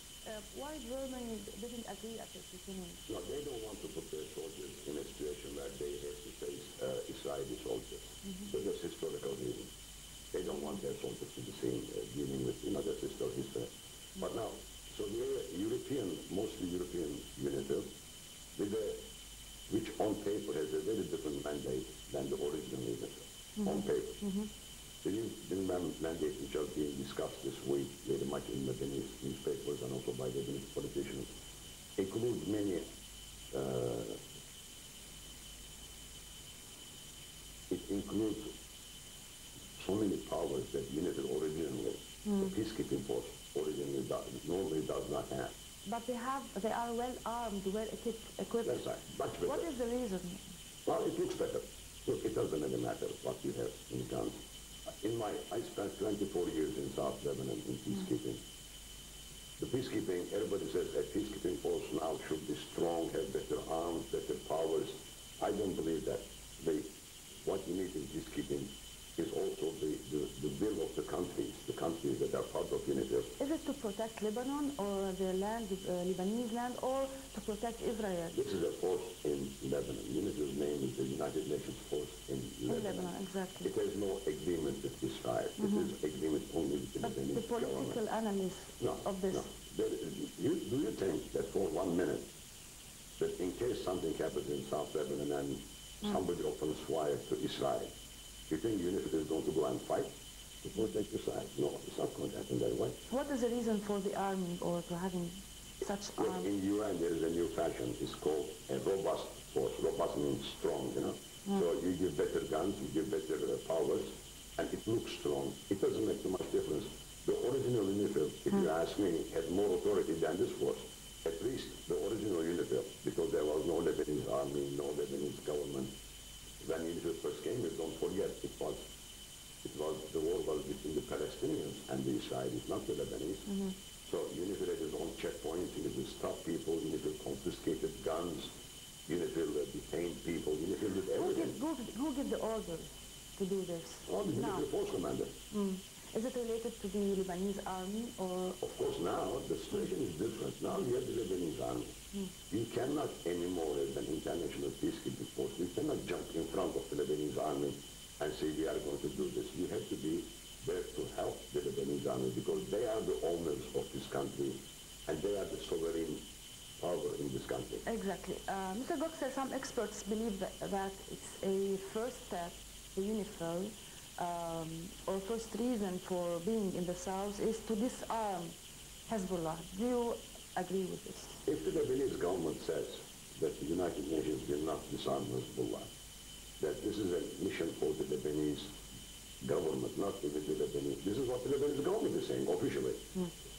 Why Germany didn't agree at the beginning? No, they don't want to put their soldiers in a situation where they have to face Israeli soldiers. So there's historical reasons. They don't want their soldiers to be seen dealing with, their historical history. But now, so the European, mostly European UNIFIL, which on paper has a very different mandate than the original UNIFIL, on paper. The mandate which are being discussed this week very much in Lebanese newspapers and also by Lebanese politicians includes many, it includes so many powers that UNIFIL originally, the peacekeeping force originally normally does not have. But they are well armed, well equipped. That's right, much better. What is the reason? Well, it looks better. Look, it doesn't really matter what you have in guns. I spent 24 years in South Lebanon in peacekeeping. The peacekeeping, everybody says a peacekeeping force now should be strong, have better arms, better powers. I don't believe that. What you need in peacekeeping is also the will of the countries that are part of UNIFIL. Is it to protect Lebanon or their land, Lebanese land, or to protect Israel? This is a force in Lebanon. UNIFIL's name is the United Nations Force in Lebanon. Lebanon, exactly. It has no agreement with Israel. It is agreement only with the Lebanese the political government. analysis of this. No. Do you think that for 1 minute, that in case something happens in South Lebanon and somebody opens fire to Israel, you think UNIFIL is going to go and fight to protect Israel? No, it's not going to happen that way. What is the reason for the army or to having such Look, arms? in UN there is a new fashion. It's called a robust force. Robust means strong, So you give better guns, you give better powers, and it looks strong. It doesn't make too much difference. The original UNIFIL, if you ask me, had more authority than this force. At least the original UNIFIL, because there was no Lebanese army, no Lebanese government. When UNIFIL first came, don't forget, the war was between the Palestinians and the Israelis, not the Lebanese. So UNIFIL had its own checkpoints, UNIFIL stopped people, UNIFIL confiscated guns, UNIFIL detained people, UNIFIL did everything. Who gave the orders to do this? All the UNIFIL force commander. Is it related to the Lebanese army or? Of course now, the situation is different. Now you have the Lebanese army. You cannot anymore as an international peacekeeping force, you cannot jump in front of the Lebanese army and say we are going to do this. You have to be there to help the Lebanese army because they are the owners of this country and they are the sovereign power in this country. Exactly. Mr. Gok says some experts believe that it's a first step, the UNIFIL, or first reason for being in the south is to disarm Hezbollah. Do you agree with this? If the Lebanese government says that the United Nations will not disarm Hezbollah, that this is a mission for the Lebanese government, not even the Lebanese. This is what the Lebanese government is saying officially.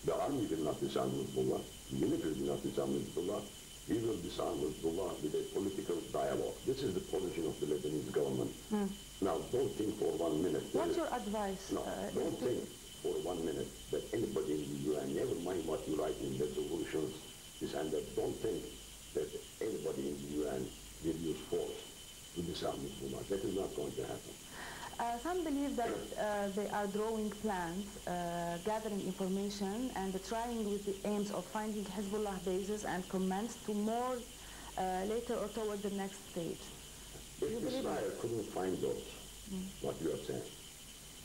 The army will not disarm Hezbollah. The UNIFIL will not disarm Hezbollah. We will disarm Hezbollah with a political dialogue. This is the position of the Lebanese government. Now, don't think for 1 minute. What's your advice? No, don't think for 1 minute that anybody in the UN, never mind what you write in resolutions, this and that, don't think that anybody in the UN will use force to disarm Hezbollah. That is not going to happen. Some believe that they are drawing plans, gathering information, and trying with the aims of finding Hezbollah bases and commands to more later or toward the next stage. If Israel couldn't find those, what you are saying,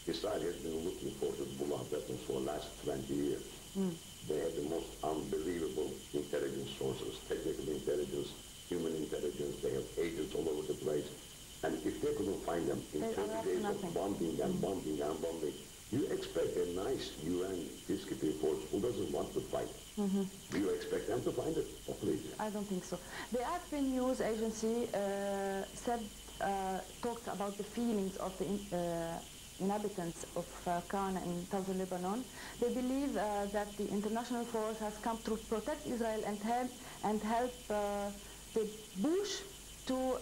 Israel has been looking for Hezbollah weapons for the last 20 years. They have the most unbelievable intelligence sources, technical intelligence, human intelligence. They have agents all over the place. And if they couldn't find them in 30 days of bombing and bombing and bombing, you expect a nice UN peacekeeping force who doesn't want to fight. Do you expect them to find it? Oh, please. I don't think so. The AFP News Agency talked about the feelings of the inhabitants of Kana in southern Lebanon. They believe that the international force has come to protect Israel and help the Bush to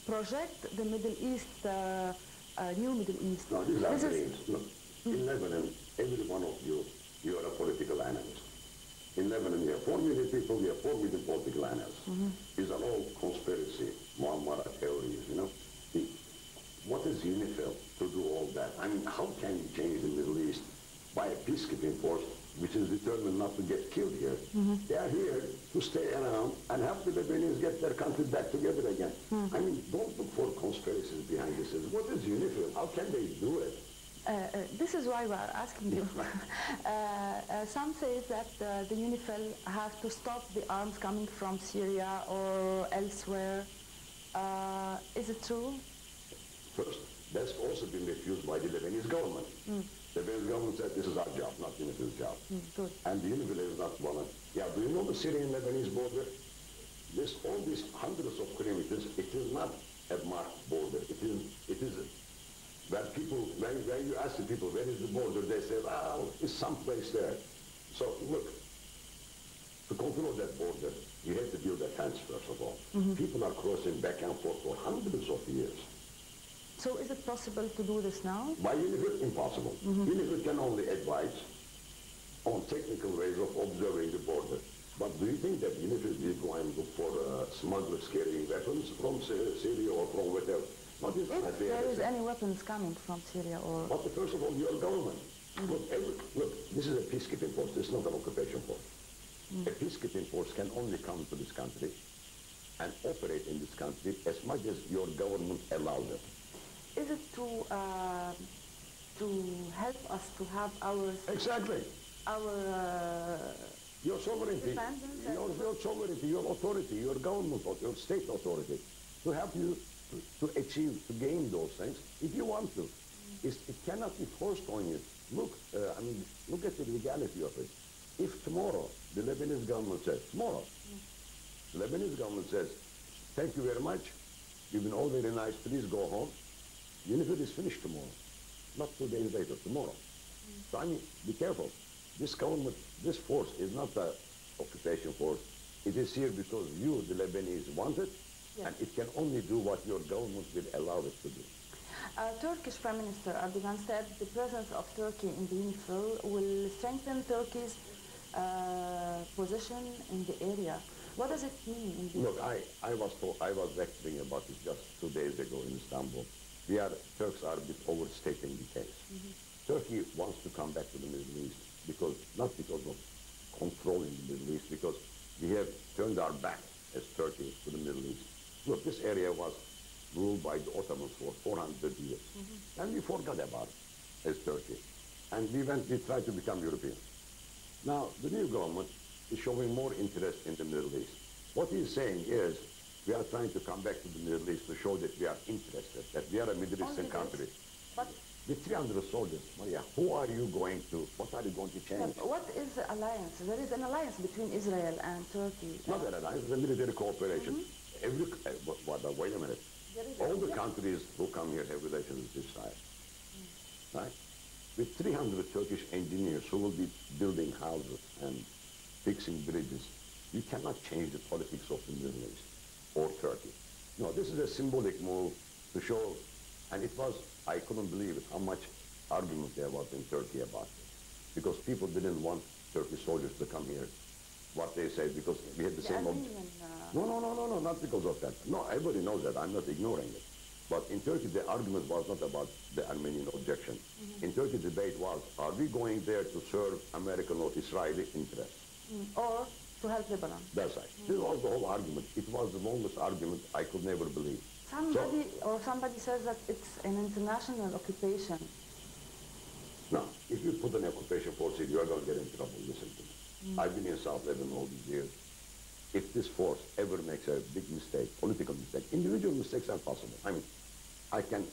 project the Middle East, new Middle East. No, these are dreams. Look, in Lebanon, every one of you, you are a political analyst. In Lebanon, you have 4 million people, you have 4 million political analysts. These are all conspiracy, Muammar theories, you know. What is UNIFIL to do all that? I mean, how can you change the Middle East by a peacekeeping force which is determined not to get killed here? They are here to stay around and help the Lebanese get their country back together again. I mean, don't look for conspiracies behind this. What is UNIFIL? How can they do it? This is why we are asking you. Some say that the UNIFIL has to stop the arms coming from Syria or elsewhere. Is it true? First, that's also been refused by the Lebanese government. The Lebanese government said this is our job, not UNIFIL's job. Good. And the UNIFIL is not volunteer. Yeah, do you know the Syrian-Lebanese border? All these hundreds of kilometers, it is not a marked border. It is where people, when you ask the people, where is the border, they say, oh, it's someplace there. So look, to control that border, you have to build a fence, first of all. People are crossing back and forth for hundreds of years. So is it possible to do this now? By UNIFIL, impossible. UNIFIL can only advise on technical ways of observing the border. But do you think that UNIFIL will go and look for smugglers carrying weapons from Syria or from whatever? If there is any weapons coming from Syria or... But first of all, your government. Look, this is a peacekeeping force. This is not an occupation force. A peacekeeping force can only come to this country and operate in this country as much as your government allows it. Is it to help us to have our... Exactly. Our... your sovereignty, your sovereignty, your authority, your government, your state authority, to help you to achieve, to gain those things, if you want to. It cannot be forced on you. Look, I mean, look at the legality of it. If tomorrow the Lebanese government says, the Lebanese government says, thank you very much, you've been all very nice, please go home, UNIFIL is finished tomorrow, not 2 days later, tomorrow. So I mean, be careful. This government, this force is not an occupation force. It is here because you, the Lebanese, want it, and it can only do what your government will allow it to do. Turkish Prime Minister Erdogan said the presence of Turkey in the UNIFIL will strengthen Turkey's position in the area. What does it mean? Look, I was lecturing about it just 2 days ago in Istanbul. Turks are a bit overstating the case. Turkey wants to come back to the Middle East not because of controlling the Middle East, because we have turned our back as Turkey to the Middle East. Look, this area was ruled by the Ottomans for 400 years. And we forgot about it as Turkey. And we tried to become European. Now, the new government is showing more interest in the Middle East. What he's saying is, we are trying to come back to the Middle East to show that we are interested, that we are a Middle Eastern country. But with 300 soldiers, Maria, who are you going to, what are you going to change? what is the alliance? There is an alliance between Israel and Turkey. Not an alliance, it's a military cooperation. Wait a minute. All the countries who come here have relations with Israel. Right? With 300 Turkish engineers who will be building houses and fixing bridges, you cannot change the politics of the Middle East or Turkey. No, this is a symbolic move to show, and it was, I couldn't believe it, how much argument there was in Turkey about it. Because people didn't want Turkish soldiers to come here. What they said, because we had the same objective. No, not because of that. No, everybody knows that. I'm not ignoring it. But in Turkey, the argument was not about the Armenian objection. In Turkey, the debate was, are we going there to serve American or Israeli interests? Or to help Lebanon. That's right. This was the whole argument. It was the longest argument I could never believe. Somebody says that it's an international occupation. Now, if you put an occupation force here, you are going to get in trouble. Listen to me. I've been in South Lebanon all these years. If this force ever makes a big mistake, political mistake, individual mistakes are possible. I mean, I can,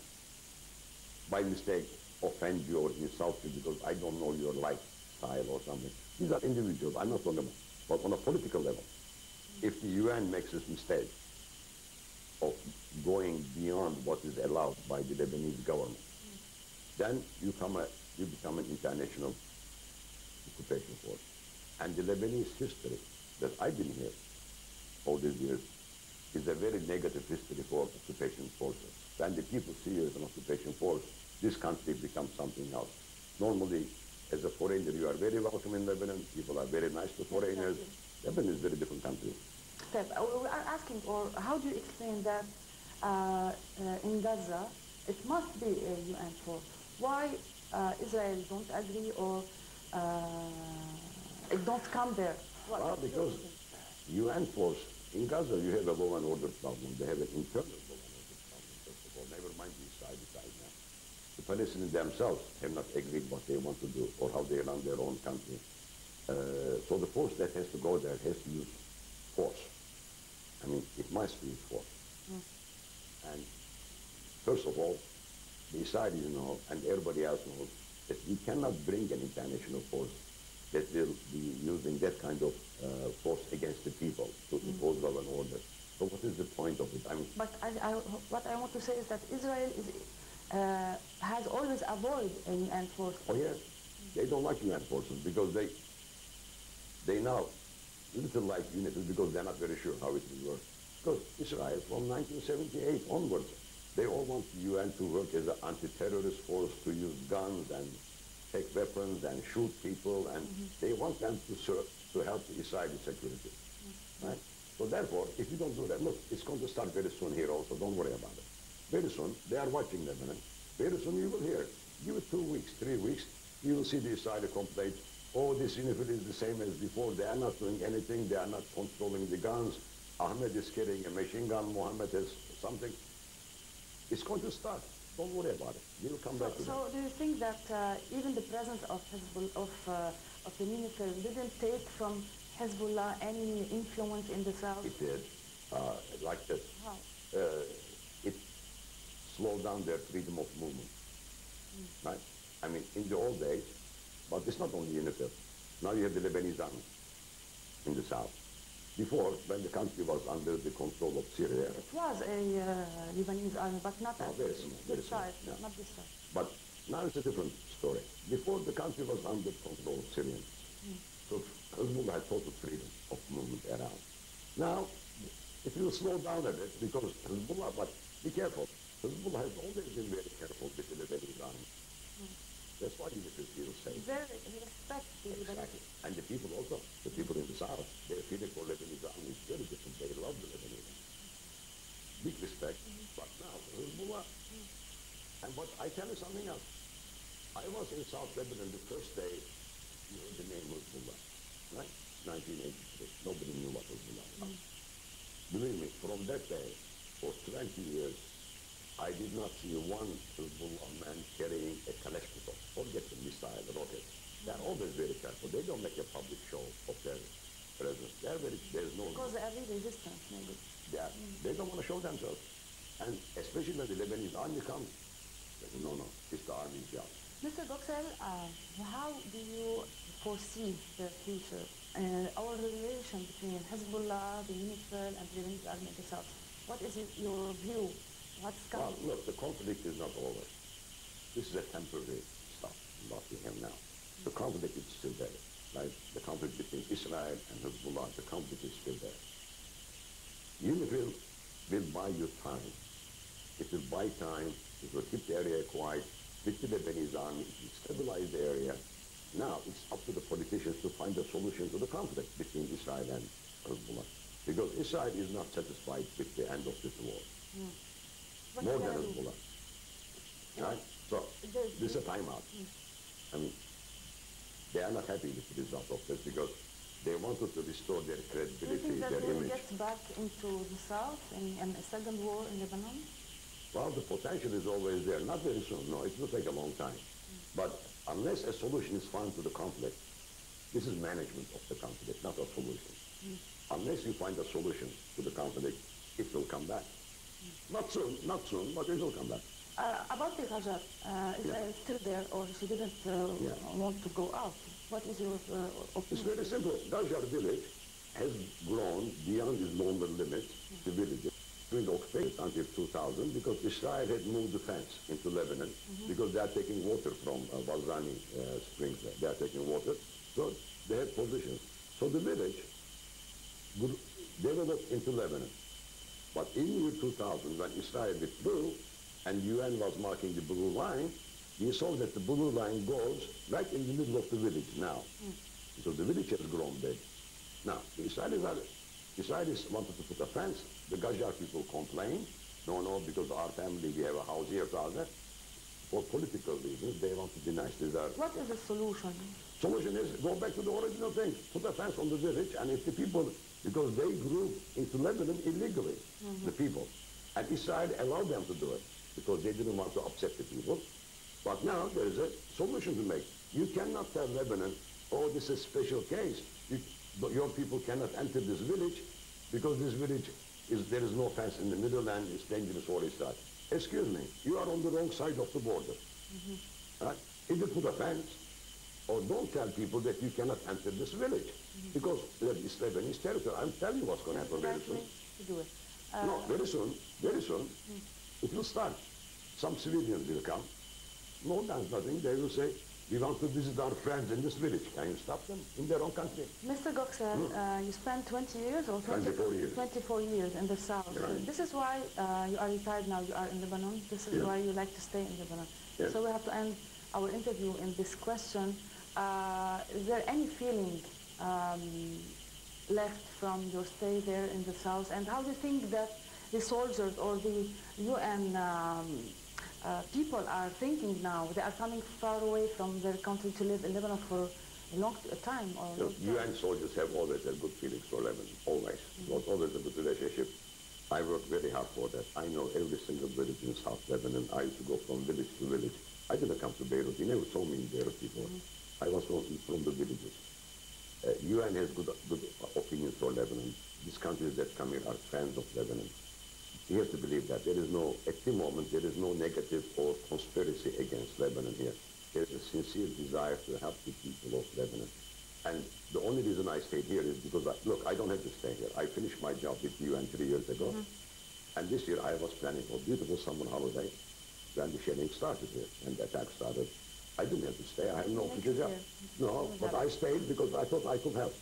by mistake, offend you or insult you because I don't know your lifestyle or something. These are individuals. I'm not talking about. But on a political level, if the UN makes this mistake of going beyond what is allowed by the Lebanese government, then you become an international occupation force. And the Lebanese history that I've been here all these years is a very negative history for occupation forces. When the people see you as an occupation force, this country becomes something else. Normally, as a foreigner, you are very welcome in Lebanon. People are very nice to foreigners. Lebanon is a very different country. We are asking, or how do you explain that in Gaza, it must be a UN force? Why Israel don't agree or it don't come there? Well, because UN force, in Gaza you have a law and order problem. They have an internal law and order problem, first of all. Never mind the Israeli side now. The Palestinians themselves have not agreed what they want to do or how they run their own country. So the force that has to go there has to use force. I mean, it must use force. And first of all, the Israelis know, and everybody else knows, that we cannot bring an international force that will be using that kind of force against the people to impose law and order. So what is the point of it? I mean, but what I want to say is that Israel has always avoided a UN force. Oh yes, they don't like UN forces because they now little like unity because they're not very sure how it will work. Because Israel from 1978 onwards, they all want the UN to work as an anti-terrorist force, to use guns and take weapons and shoot people, and they want them to serve, to help the Israeli security. Right? So therefore, if you don't do that, look, it's going to start very soon here also, don't worry about it. Very soon, they are watching Lebanon. Very soon you will hear. Give it 2 weeks, 3 weeks, you will see the Israeli complaint, oh, this unit is the same as before, they are not doing anything, they are not controlling the guns, Ahmed is carrying a machine gun, Mohammed has something. It's going to start. Don't worry about it. We'll come back to that. So do you think that even the presence of Hezbollah, of the UNIFIL didn't take from Hezbollah any influence in the south? It did. Like that. How? It slowed down their freedom of movement. Right? I mean, in the old days, but it's not only UNIFIL. Now you have the Lebanese army in the south. Before, when the country was under the control of Syria. It was a Lebanese army, but not very small, this side, yeah. not this side. But now it's a different story. Before, the country was under control of Syrians. So Hezbollah had total freedom of movement around. Now, it will slow down a bit because Hezbollah, but be careful. Hezbollah has always been very careful with the Lebanese army. That's why you feel safe. Very respect the Exactly. And the people also, the people in the south, their feeling for Lebanese army is very different. They love the Lebanese army. Big respect. But now, Hezbollah, and but I tell you something else. I was in South Lebanon the first day you heard the name Hezbollah, right? 1983. Nobody knew what Hezbollah was. Believe me, from that day, for 20 years, I did not see one Hezbollah man carrying a Kalashnikov. Forget the missile, rocket. They're always very careful. They don't make a public show of their resistance, maybe. They don't want to show themselves. And especially when the Lebanese army comes, they say, no, it's the army's job. Mr. Göksel, how do you foresee the future? Our relation between Hezbollah, the UNIFIL, and the Lebanese army in the south. What is your view? What's coming? Well, look, the conflict is not over. This is a temporary stuff, what we have now. The conflict is still there. Right? The conflict between Israel and Hezbollah, the conflict is still there. UNIFIL will buy you time. It will buy time. It will keep the area quiet. With the Lebanese army, it will stabilize the area. Now, it's up to the politicians to find a solution to the conflict between Israel and Hezbollah. Because Israel is not satisfied with the end of this war. More than Hezbollah. Right? So, this is a timeout. I mean, they are not happy with the result of this because they wanted to restore their credibility, do you think that their they will image. get back into the south in a second war in Lebanon? Well, the potential is always there. Not very soon, no, it will take a long time. But unless a solution is found to the conflict, this is management of the conflict, not a solution. Unless you find a solution to the conflict, it will come back. Not soon, but it will come back. About the Rajar, is still there or she didn't want to go out? What is your opinion? It's very simple. Gajar village has grown beyond its normal limits, the village. During the occupation until 2000, because Israel had moved the fence into Lebanon, because they are taking water from Barzani springs. They are taking water, so they had positions. So the village developed into Lebanon. But in year 2000, when Israel withdrew, and UN was marking the blue line, we saw that the blue line goes right in the middle of the village now. So the village has grown big. Now, the Israelis wanted to put a fence. The Gajar people complained. No, because our family, we have a house here, Gaza. For political reasons, they want to deny Israel. What is the solution? Solution is go back to the original thing. Put a fence on the village, and if the people, because they grew into Lebanon illegally, the people. And Israel allowed them to do it, because they didn't want to upset the people. But now there is a solution to make. You cannot tell Lebanon, oh, this is a special case. Your people cannot enter this village because this village, there is no fence in the middle and it's dangerous for Israel. Excuse me, you are on the wrong side of the border. Right? Either put a fence or don't tell people that you cannot enter this village because it's Lebanese territory. I'm telling you what's going to happen very soon. To do it. No, very soon, it will start. Some civilians will come. No, there's nothing. They will say, we want to visit our friends in this village. Can you stop them in their own country? Mr. Göksel, you spent 20 years or 24 years. 24 years in the south. Right. This is why you are retired now. You are in Lebanon. This is why you like to stay in Lebanon. Yes. So we have to end our interview in this question. Is there any feeling left from your stay there in the south? And how do you think that the soldiers or the UN people are thinking now? They are coming far away from their country to live in Lebanon for a long time. UN soldiers have always had good feelings for Lebanon, always. It was always a good relationship. I worked very hard for that. I know every single village in South Lebanon. I used to go from village to village. I didn't come to Beirut. You never saw me in Beirut before. I was from the villages. UN has good opinions for Lebanon. These countries that come here are friends of Lebanon. You have to believe that. There is no, at the moment, there is no negative or conspiracy against Lebanon here. There is a sincere desire to help the people of Lebanon. And the only reason I stayed here is because, look, I don't have to stay here. I finished my job with the UN 3 years ago. And this year I was planning for a beautiful summer holiday when the shelling started here and the attack started. I didn't have to stay. I had no official job. No, but I stayed because I thought I could help.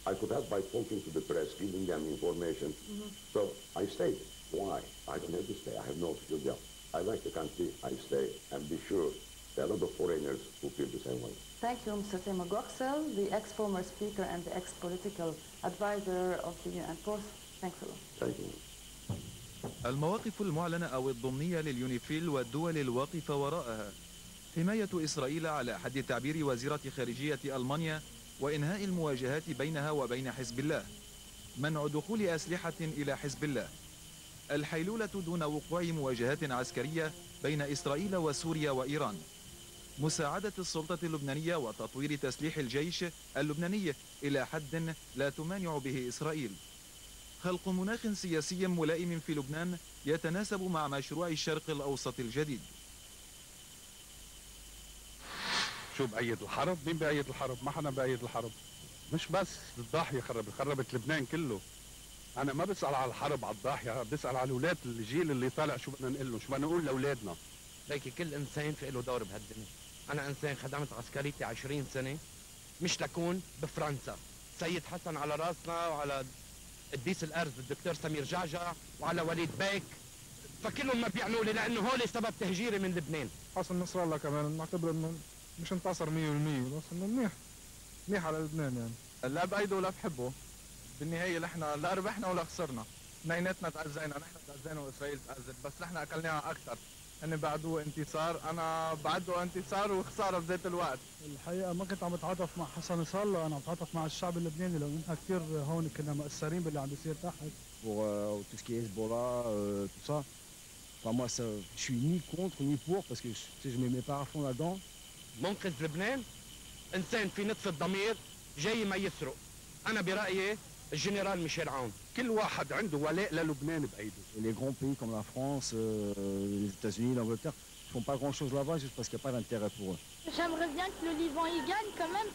I could help by talking to the press, giving them information. So I stayed. Why? I don't have to stay. I have no official job. I like the country. I stay and be sure there are a lot of foreigners who feel the same way. Thank you, Mr. Taimour Göksel, the ex-former speaker and the ex-political advisor of the UN Force. Thanks a lot. Thank you. المواقف المعلنة أو الضمنية لليونيفيل والدول الواقفة وراءها: حماية إسرائيل على حد تعبير وزيرة خارجية ألمانيا وإنهاء المواجهات بينها وبين حزب الله، منع دخول أسلحة إلى حزب الله، الحيلولة دون وقوع مواجهات عسكرية بين إسرائيل وسوريا وإيران، مساعدة السلطة اللبنانية وتطوير تسليح الجيش اللبناني إلى حد لا تمانع به إسرائيل، خلق مناخ سياسي ملائم في لبنان يتناسب مع مشروع الشرق الأوسط الجديد. شو بأيد الحرب؟ مين بأيد الحرب؟ ما حدا بأيد الحرب. مش بس الضاحية خربت لبنان كله. أنا ما بسأل على الحرب على الضاحية، بسأل على الأولاد، الجيل اللي طالع شو بدنا نقول له، شو بدنا نقول لأولادنا. ليكي كل إنسان في له دور بهالدنيا. أنا إنسان خدمت عسكريتي 20 سنة مش لكون بفرنسا. سيد حسن على راسنا وعلى قديس الأرز الدكتور سمير جعجع وعلى وليد بيك، فكلهم ما بيعنوا لي لأنه هول سبب تهجيري من لبنان. حسن نصر الله كمان نعتبر إنه مش انتصر 100% بس إنه منيح على لبنان يعني. لا بأيده ولا بحبه، بالنهاية نحن لا ربحنا ولا خسرنا، اثنيناتنا تأذينا، نحن تأذينا وإسرائيل تأذت، بس نحن أكلناها أكثر. هن بعدوه انتصار، أنا بعده انتصار وخسارة بذات الوقت. الحقيقة ما كنت عم بتعاطف مع حسن نصر الله، أنا عم بتعاطف مع الشعب اللبناني لأنه نحن كثير هون كنا مأثرين باللي عم بيصير تحت. Pour tout ce qui est Hezbollah, tout ça. Enfin moi je suis ni contre ni pour parce que je ne me mets pas à fond là-dedans. منقذ لبنان إنسان في نطف الضمير جاي ما يسرق. أنا برأيي الجنرال ميشيل عون. كل واحد عنده ولاء للبنان بأيده. Les grands pays comme la France, les États-Unis, l'Angleterre ne font pas grand-chose là-bas juste parce qu'il n'y a pas d'intérêt pour eux. J'aimerais bien que le Liban y gagne quand même.